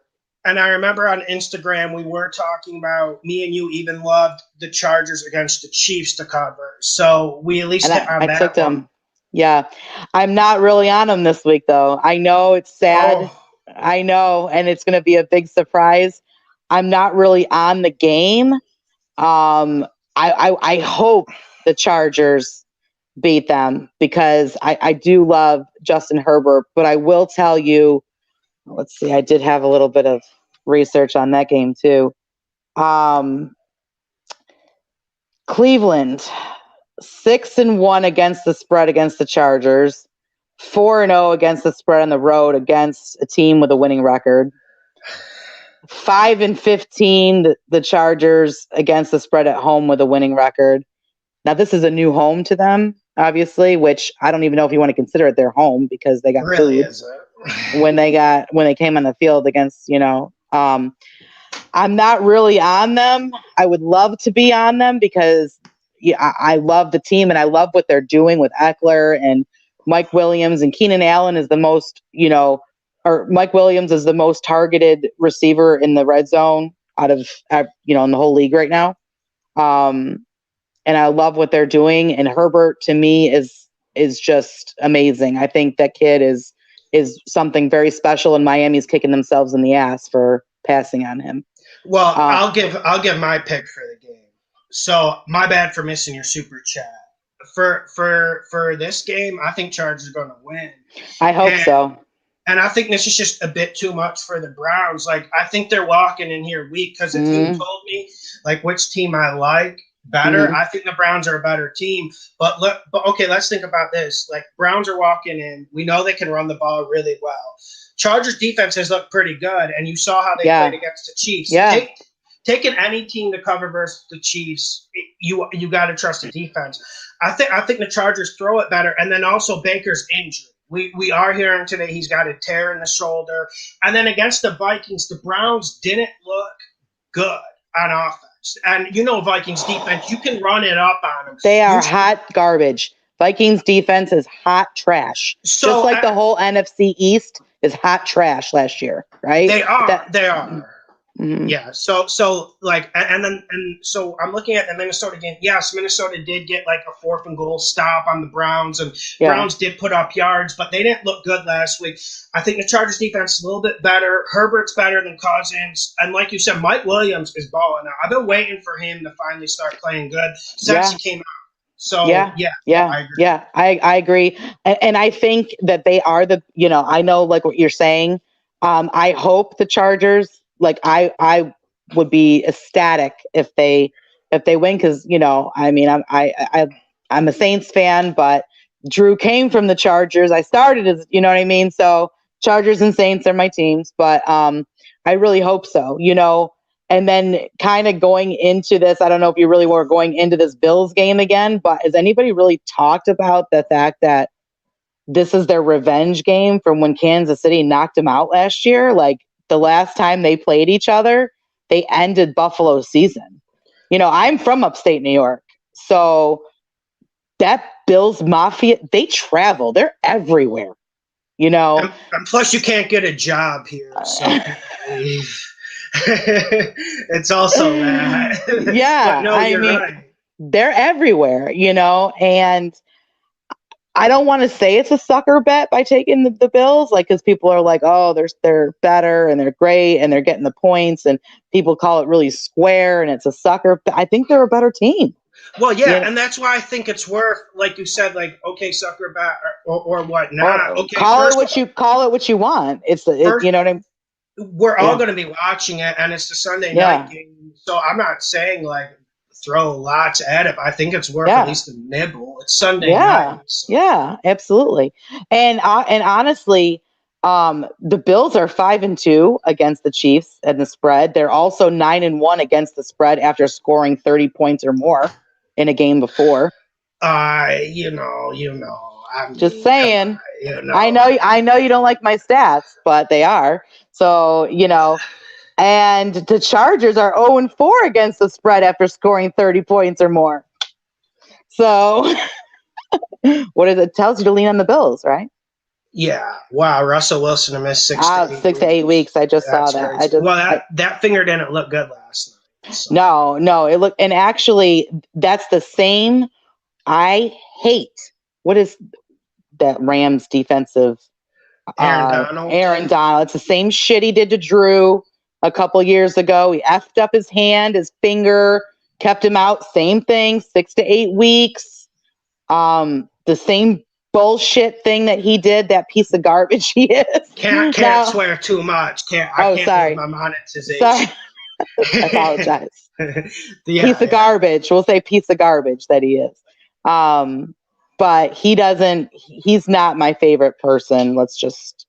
And I remember on Instagram we were talking about, me and you even loved the Chargers against the Chiefs to cover. So we at least hit on that. I took them. Yeah. I'm not really on them this week, though. I know it's sad. Oh. I know. And it's going to be a big surprise. I'm not really on the game. I hope the Chargers beat them, because I do love Justin Herbert. But I will tell you, let's see. I did have a little bit of research on that game too. Cleveland 6-1 against the spread against the Chargers, 4-0 against the spread on the road against a team with a winning record. 5-15 the Chargers against the spread at home with a winning record. Now this is a new home to them, obviously, which I don't even know if you want to consider it their home because they got Really, food is it? when they came on the field against, I'm not really on them. I would love to be on them because I love the team and I love what they're doing with Eckler and Mike Williams, and Keenan Allen is the most, or Mike Williams is the most targeted receiver in the red zone out of, in the whole league right now. And I love what they're doing. And Herbert to me is just amazing. I think that kid is something very special, and Miami's kicking themselves in the ass for passing on him. Well, I'll give my pick for the game. So my bad for missing your super chat. For this game, I think Chargers are going to win. I hope so. And I think this is just a bit too much for the Browns. Like, I think they're walking in here weak because if you told me like which team I like better, I think the Browns are a better team. But okay, let's think about this. Like, Browns are walking in. We know they can run the ball really well. Chargers defense has looked pretty good, and you saw how they played against the Chiefs. Yeah. Taking any team to cover versus the Chiefs, you got to trust the defense. I think the Chargers throw it better, and then also Baker's injured. We are hearing today he's got a tear in the shoulder. And then against the Vikings, the Browns didn't look good on offense. And Vikings defense, you can run it up on them. They are hot garbage. Vikings defense is hot trash. So, just like the whole NFC East is hot trash last year, right? They are. They are. Mm-hmm. Yeah. So I'm looking at the Minnesota game. Yes, Minnesota did get like a 4th and goal stop on the Browns, and Browns did put up yards, but they didn't look good last week. I think the Chargers defense is a little bit better. Herbert's better than Cousins, and like you said, Mike Williams is balling out. I've been waiting for him to finally start playing good since he came out. So I agree. And I think that they are I know like what you're saying. I hope the Chargers. Like I would be ecstatic if they win because I'm a Saints fan, but Drew came from the Chargers. I started as what I mean. So Chargers and Saints are my teams, but I really hope so. And then kind of going into this, I don't know if you really were going into this Bills game again, but has anybody really talked about the fact that this is their revenge game from when Kansas City knocked them out last year? Like, the last time they played each other, they ended Buffalo's season. I'm from upstate New York. So that Bills Mafia, they travel. They're everywhere, And plus, you can't get a job here. So it's also that. Yeah. But no, you're right. They're everywhere, and I don't want to say it's a sucker bet by taking the Bills, like, because people are like, oh, they're better and they're great and they're getting the points, and people call it really square and it's a sucker. But I think they're a better team. Well, yeah, and that's why I think it's worth, like you said, like, okay, sucker bet or whatnot. Okay, call it what you want. It's you know what I mean. We're all going to be watching it, and it's the Sunday night game. So I'm not saying like throw lots at it. I think it's worth at least a nibble. It's Sunday night. So. Yeah, absolutely. And honestly, the Bills are 5-2 against the Chiefs and the spread. They're also 9-1 against the spread after scoring 30 points or more in a game before. I'm just saying. I know you don't like my stats, but they are. So, and the Chargers are 0-4 against the spread after scoring 30 points or more. So, what it tells you to lean on the Bills, right? Yeah. Wow. Russell Wilson missed 6 to 8 weeks. I just saw that. That finger didn't look good last night. So. No. It looked, and actually, that's the same. I hate what is that Rams defensive. Aaron Donald. It's the same shit he did to Drew a couple years ago. He effed up his hand, his finger, kept him out. Same thing, 6 to 8 weeks. The same bullshit thing that he did, that piece of garbage he is. Can't Now- swear too much. I Oh, can't sorry. lose my monetization. Sorry. I apologize. Yeah, Piece of garbage. We'll say piece of garbage that he is. But he's not my favorite person. Let's just,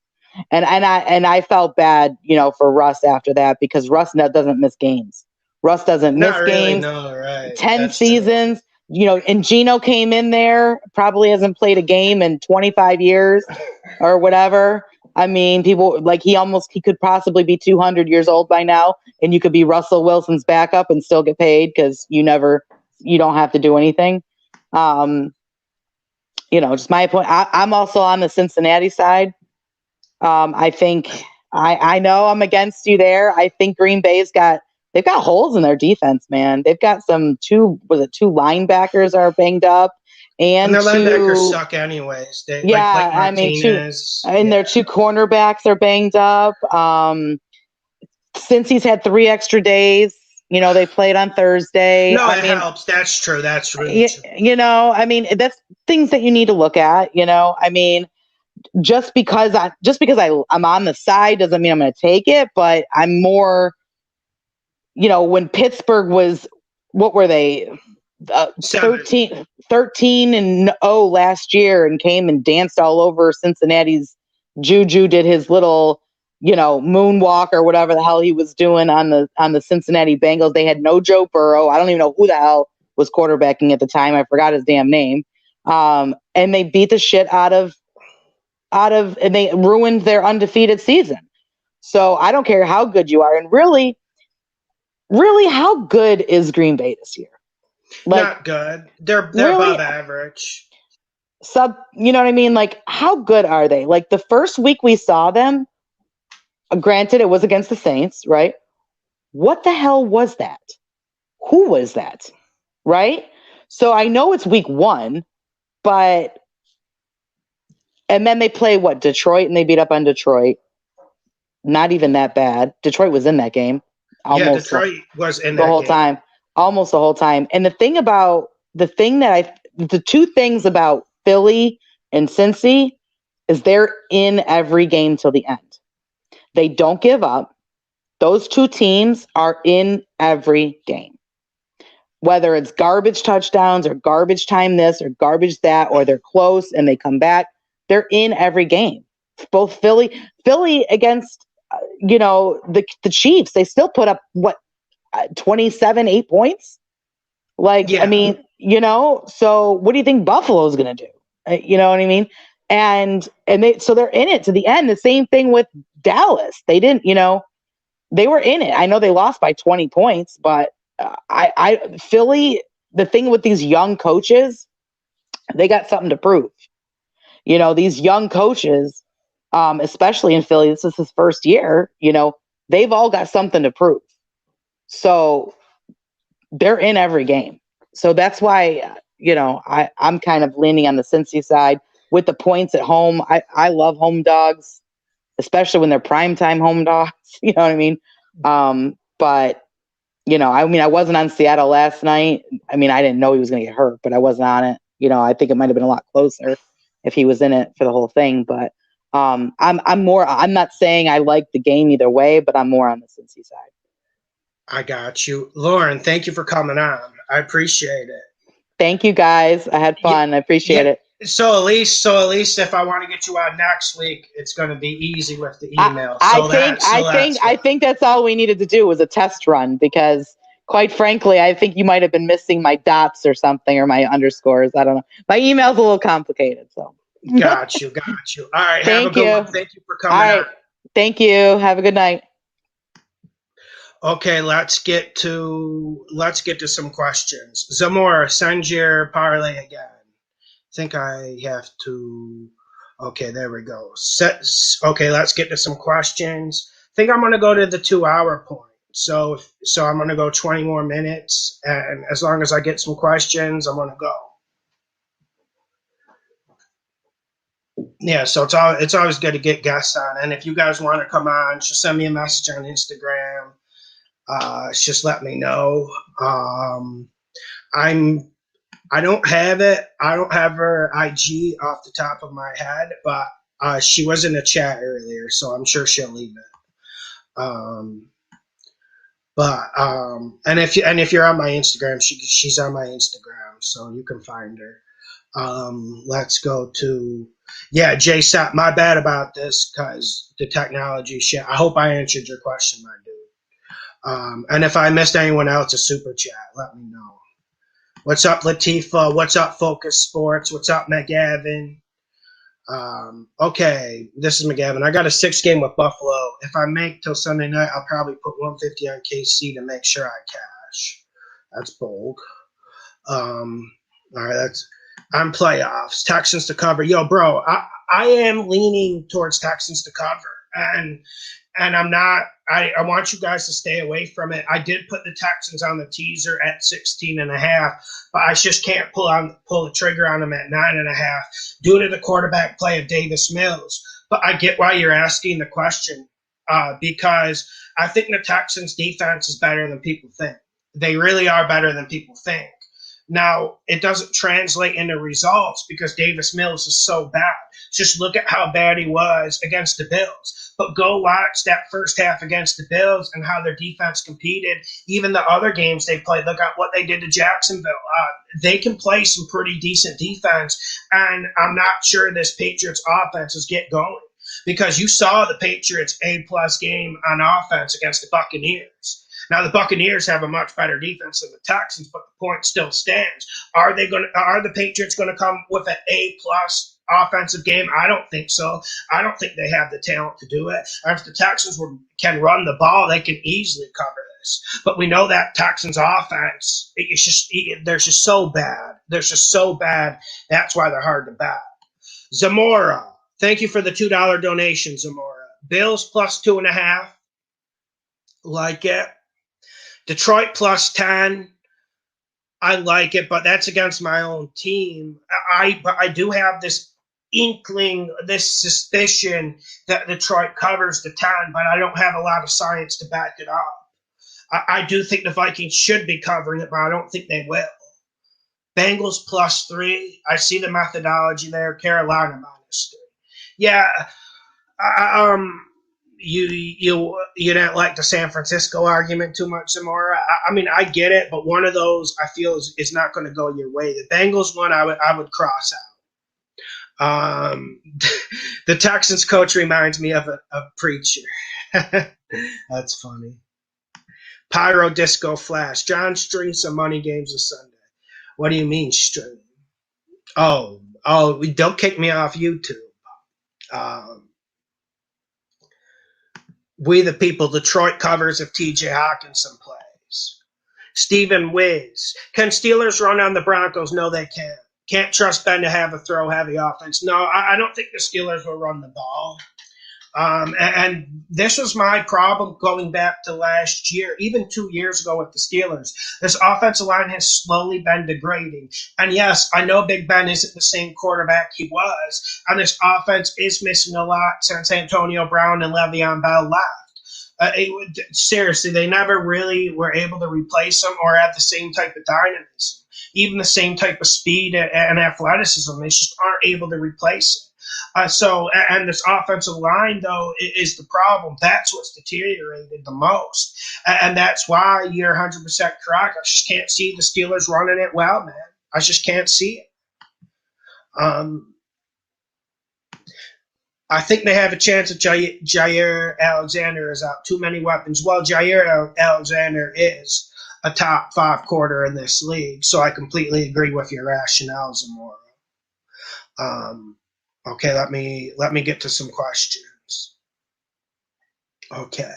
and I felt bad, for Russ after that, because Russ doesn't miss games. Russ doesn't miss Not really, games. no, right. 10 That's seasons, and Gino came in there, probably hasn't played a game in 25 years or whatever. I mean, people like he could possibly be 200 years old by now, and you could be Russell Wilson's backup and still get paid because you don't have to do anything. Just my point. I'm also on the Cincinnati side. I think I know I'm against you there. I think Green Bay's they've got holes in their defense, man. They've got two linebackers are banged up, and their linebackers suck anyways. Their two cornerbacks are banged up. Since he's had 3 extra days, they played on Thursday. No, it helps. That's true. That's really true. That's things that you need to look at. I mean, just because I'm on the side doesn't mean I'm going to take it, but I'm more, when Pittsburgh was, what were they? 13-0 last year, and came and danced all over Cincinnati's. Juju did his little, moonwalk or whatever the hell he was doing on the Cincinnati Bengals. They had no Joe Burrow. I don't even know who the hell was quarterbacking at the time. I forgot his damn name. And they beat the shit out of, and they ruined their undefeated season. So I don't care how good you are. And really, how good is Green Bay this year? Not good. They're really above average. You know what I mean? Like, how good are they? Like, the first week we saw them, granted, it was against the Saints, right? What the hell was that? Who was that? Right? So I know it's week 1, but, and then they play Detroit, and they beat up on Detroit. Not even that bad. Detroit was in that game. Almost Detroit was in the whole time. Almost the whole time. And the two things about Philly and Cincy is they're in every game till the end. They don't give up. Those two teams are in every game. Whether it's garbage touchdowns or garbage time this or garbage that, or they're close and they come back, they're in every game. Both Philly against, the Chiefs, they still put up 8 points. I mean, so what do you think Buffalo's going to do? You know what I mean? And they're in it to the end. The same thing with Dallas. They didn't, they were in it. I know they lost by 20 points, but Philly, the thing with these young coaches, they got something to prove. These young coaches, especially in Philly, this is his first year, they've all got something to prove. So they're in every game. So that's why, I'm kind of leaning on the Cincy side with the points at home. I love home dogs, especially when they're primetime home dogs. You know what I mean? But, I wasn't on Seattle last night. I mean, I didn't know he was going to get hurt, but I wasn't on it. I think it might have been a lot closer if he was in it for the whole thing. But I'm not saying I like the game either way, but I'm more on the Cincy side. I got you. Lauren, thank you for coming on. I appreciate it. Thank you, guys. I had fun. I appreciate it. So at least if I want to get you on next week, it's going to be easy with the email. I think that's all we needed to do was a test run, because quite frankly, I think you might have been missing my dots or something, or my underscores. I don't know. My email's a little complicated. So got you. All right. Have a good one. Thank you for coming on. Thank you. Have a good night. Okay, let's get to some questions. Zamora, send your parlay again. I think I have to. Okay, there we go. Okay, let's get to some questions. I think I'm going to go to the 2-hour point. So I'm going to go 20 more minutes, and as long as I get some questions, I'm going to go. Yeah, so it's always good to get guests on, and if you guys want to come on, just send me a message on Instagram. Just let me know. I'm I don't have it. I don't have her IG off the top of my head, but she was in the chat earlier, so I'm sure she'll leave it. And if you're on my Instagram, she's on my Instagram, so you can find her. Let's go to JSAP. My bad about this because the technology shit. I hope I answered your question, my dude. And if I missed anyone else, a super chat, let me know. What's up, Latifa? What's up, Focus Sports? What's up, McGavin? Okay, this is McGavin. I got a 6-game with Buffalo. If I make till Sunday night, I'll probably put 150 on KC to make sure I cash. That's bold. All right, I'm playoffs. Texans to cover. Yo, bro, I am leaning towards Texans to cover. And I'm not – I want you guys to stay away from it. I did put the Texans on the teaser at 16.5, but I just can't pull the trigger on them at 9.5 due to the quarterback play of Davis Mills. But I get why you're asking the question because I think the Texans' defense is better than people think. They really are better than people think. Now, it doesn't translate into results because Davis Mills is so bad. Just look at how bad he was against the Bills. But go watch that first half against the Bills and how their defense competed. Even the other games they played, look at what they did to Jacksonville. They can play some pretty decent defense, and I'm not sure this Patriots offense is get going because you saw the Patriots A-plus game on offense against the Buccaneers. Now, the Buccaneers have a much better defense than the Texans, but the point still stands. Are the Patriots going to come with an A-plus offensive game? I don't think so. I don't think they have the talent to do it. And if the Texans can run the ball, they can easily cover this. But we know that Texans offense, they're just so bad. They're just so bad. That's why they're hard to bat. Zamora, thank you for the $2 donation, Zamora. Bills plus 2.5. Like it. Detroit plus 10. I like it, but that's against my own team. But I do have this inkling, this suspicion that Detroit covers the 10, but I don't have a lot of science to back it up. I do think the Vikings should be covering it, but I don't think they will. Bengals plus 3. I see the methodology there. Carolina minus 3. Yeah. You didn't like the San Francisco argument too much, Zamora. I mean, I get it, but one of those I feel is not going to go your way. The Bengals one, I would cross out. The Texans coach reminds me of a preacher. That's funny. Pyro Disco Flash. John streams some money games this Sunday. What do you mean stream? Oh, don't kick me off YouTube. We the people, Detroit covers if TJ Hawkinson plays. Stephen Wiz. Can Steelers run on the Broncos? No, they can't. Can't trust Ben to have a throw-heavy offense. No, I don't think the Steelers will run the ball. And this was my problem going back to last year, even 2 years ago with the Steelers. This offensive line has slowly been degrading. And yes, I know Big Ben isn't the same quarterback he was, and this offense is missing a lot since Antonio Brown and Le'Veon Bell left. Seriously, they never really were able to replace him or have the same type of dynamism, even the same type of speed and athleticism. They just aren't able to replace it. And this offensive line, though, is the problem. That's what's deteriorated the most. And that's why you're 100% correct. I just can't see the Steelers running it well, man. I just can't see it. I think they have a chance that Jair Alexander is out. Too many weapons. Well, Jair Alexander is a top 5 quarter in this league, so I completely agree with your rationale, Zamora. Okay, let me get to some questions. Okay.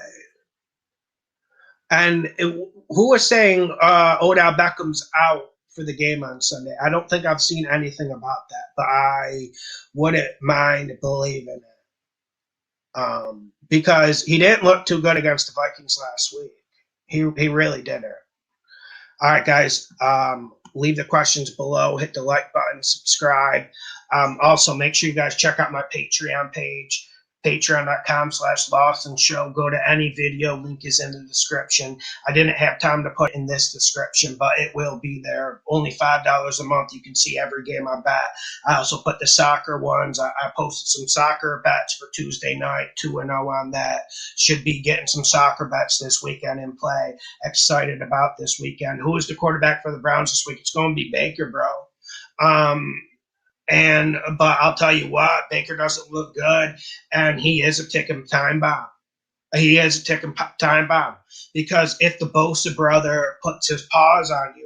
And who was saying Odell Beckham's out for the game on Sunday? I don't think I've seen anything about that, but I wouldn't mind believing it. Because he didn't look too good against the Vikings last week. He really didn't. All right, guys. Leave the questions below. Hit the like button. Subscribe. Also, make sure you guys check out my Patreon page. patreon.com/Lawson show. Go to any video, link is in the description. I didn't have time to put in this description, but it will be there. Only $5 a month. You can see every game I bet. I also put the soccer ones. I posted some soccer bets for Tuesday night, 2-0 on that. Should be getting some soccer bets this weekend in play. Excited about this weekend. Who is the quarterback for the Browns this week? It's going to be Baker, bro. But I'll tell you what, Baker doesn't look good, and he is a ticking time bomb. He is a ticking time bomb, because if the Bosa brother puts his paws on you,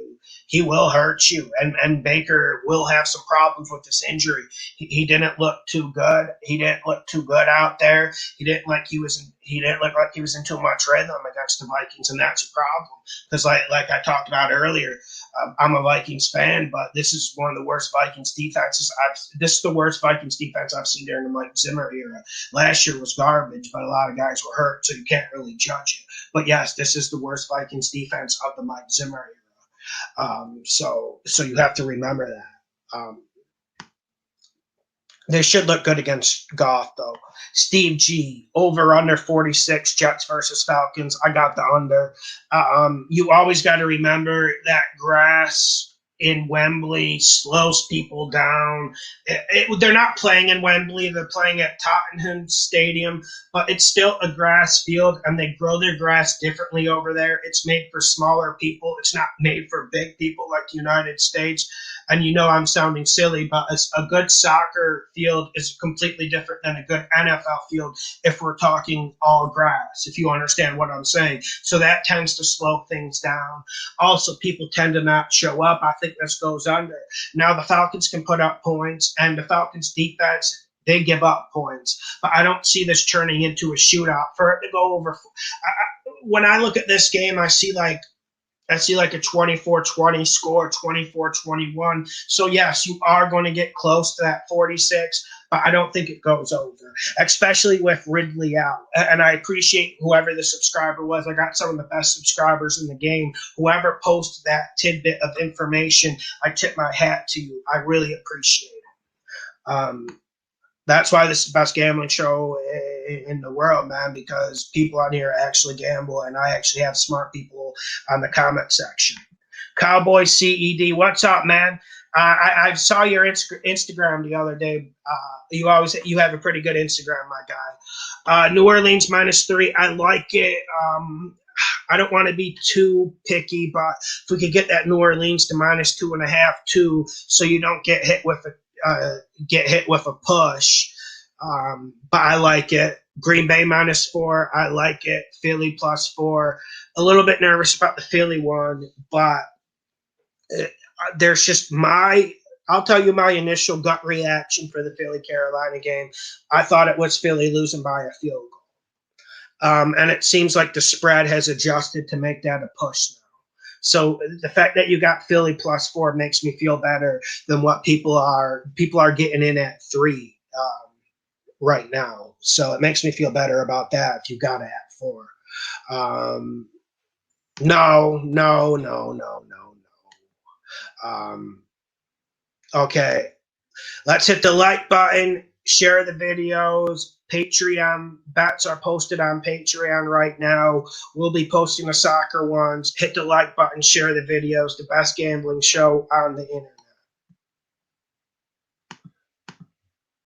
he will hurt you, and Baker will have some problems with this injury. He didn't look too good. He didn't look too good out there. He didn't look like he was in too much rhythm against the Vikings, and that's a problem. Because like I talked about earlier, I'm a Vikings fan, but this is one of the worst Vikings defenses. This is the worst Vikings defense I've seen during the Mike Zimmer era. Last year was garbage, but a lot of guys were hurt, so you can't really judge it. But yes, this is the worst Vikings defense of the Mike Zimmer era. So you have to remember that. They should look good against Goff, though. Steve G, over under 46, Jets versus Falcons. I got the under. You always got to remember that grass in Wembley slows people down. They're not playing in Wembley. They're playing at Tottenham Stadium, but it's still a grass field, and they grow their grass differently over there. It's made for smaller people. It's not made for big people like the United States. And you know I'm sounding silly, but a good soccer field is completely different than a good NFL field if we're talking all grass, if you understand what I'm saying. So that tends to slow things down. Also, people tend to not show up. I think this goes under. Now the Falcons can put up points, and the Falcons defense, they give up points. But I don't see this turning into a shootout. For it to go over, when I look at this game, I see like a 24-20 score, 24-21. So, yes, you are going to get close to that 46, but I don't think it goes over, especially with Ridley out. And I appreciate whoever the subscriber was. I got some of the best subscribers in the game. Whoever posted that tidbit of information, I tip my hat to you. I really appreciate it. That's why this is the best gambling show in the world, man, because people on here actually gamble, and I actually have smart people on the comment section. Cowboy CED, what's up, man? I saw your Instagram the other day. You have a pretty good Instagram, my guy. New Orleans -3, I like it. I don't want to be too picky, but if we could get that New Orleans to -2.5, 2, so you don't get hit with a push. But I like it. Green Bay -4, I like it. Philly +4. A little bit nervous about the Philly one, but there's just I'll tell you my initial gut reaction for the Philly-Carolina game. I thought it was Philly losing by a field goal. And it seems like the spread has adjusted to make that a push now. So the fact that you got Philly +4 makes me feel better than what people are getting in at 3 right now. So it makes me feel better about that if you got it at 4. No. Okay. Let's hit the like button, share the videos. Patreon bets are posted on Patreon right now. We'll be posting the soccer ones. Hit the like button, share the videos. The best gambling show on the internet.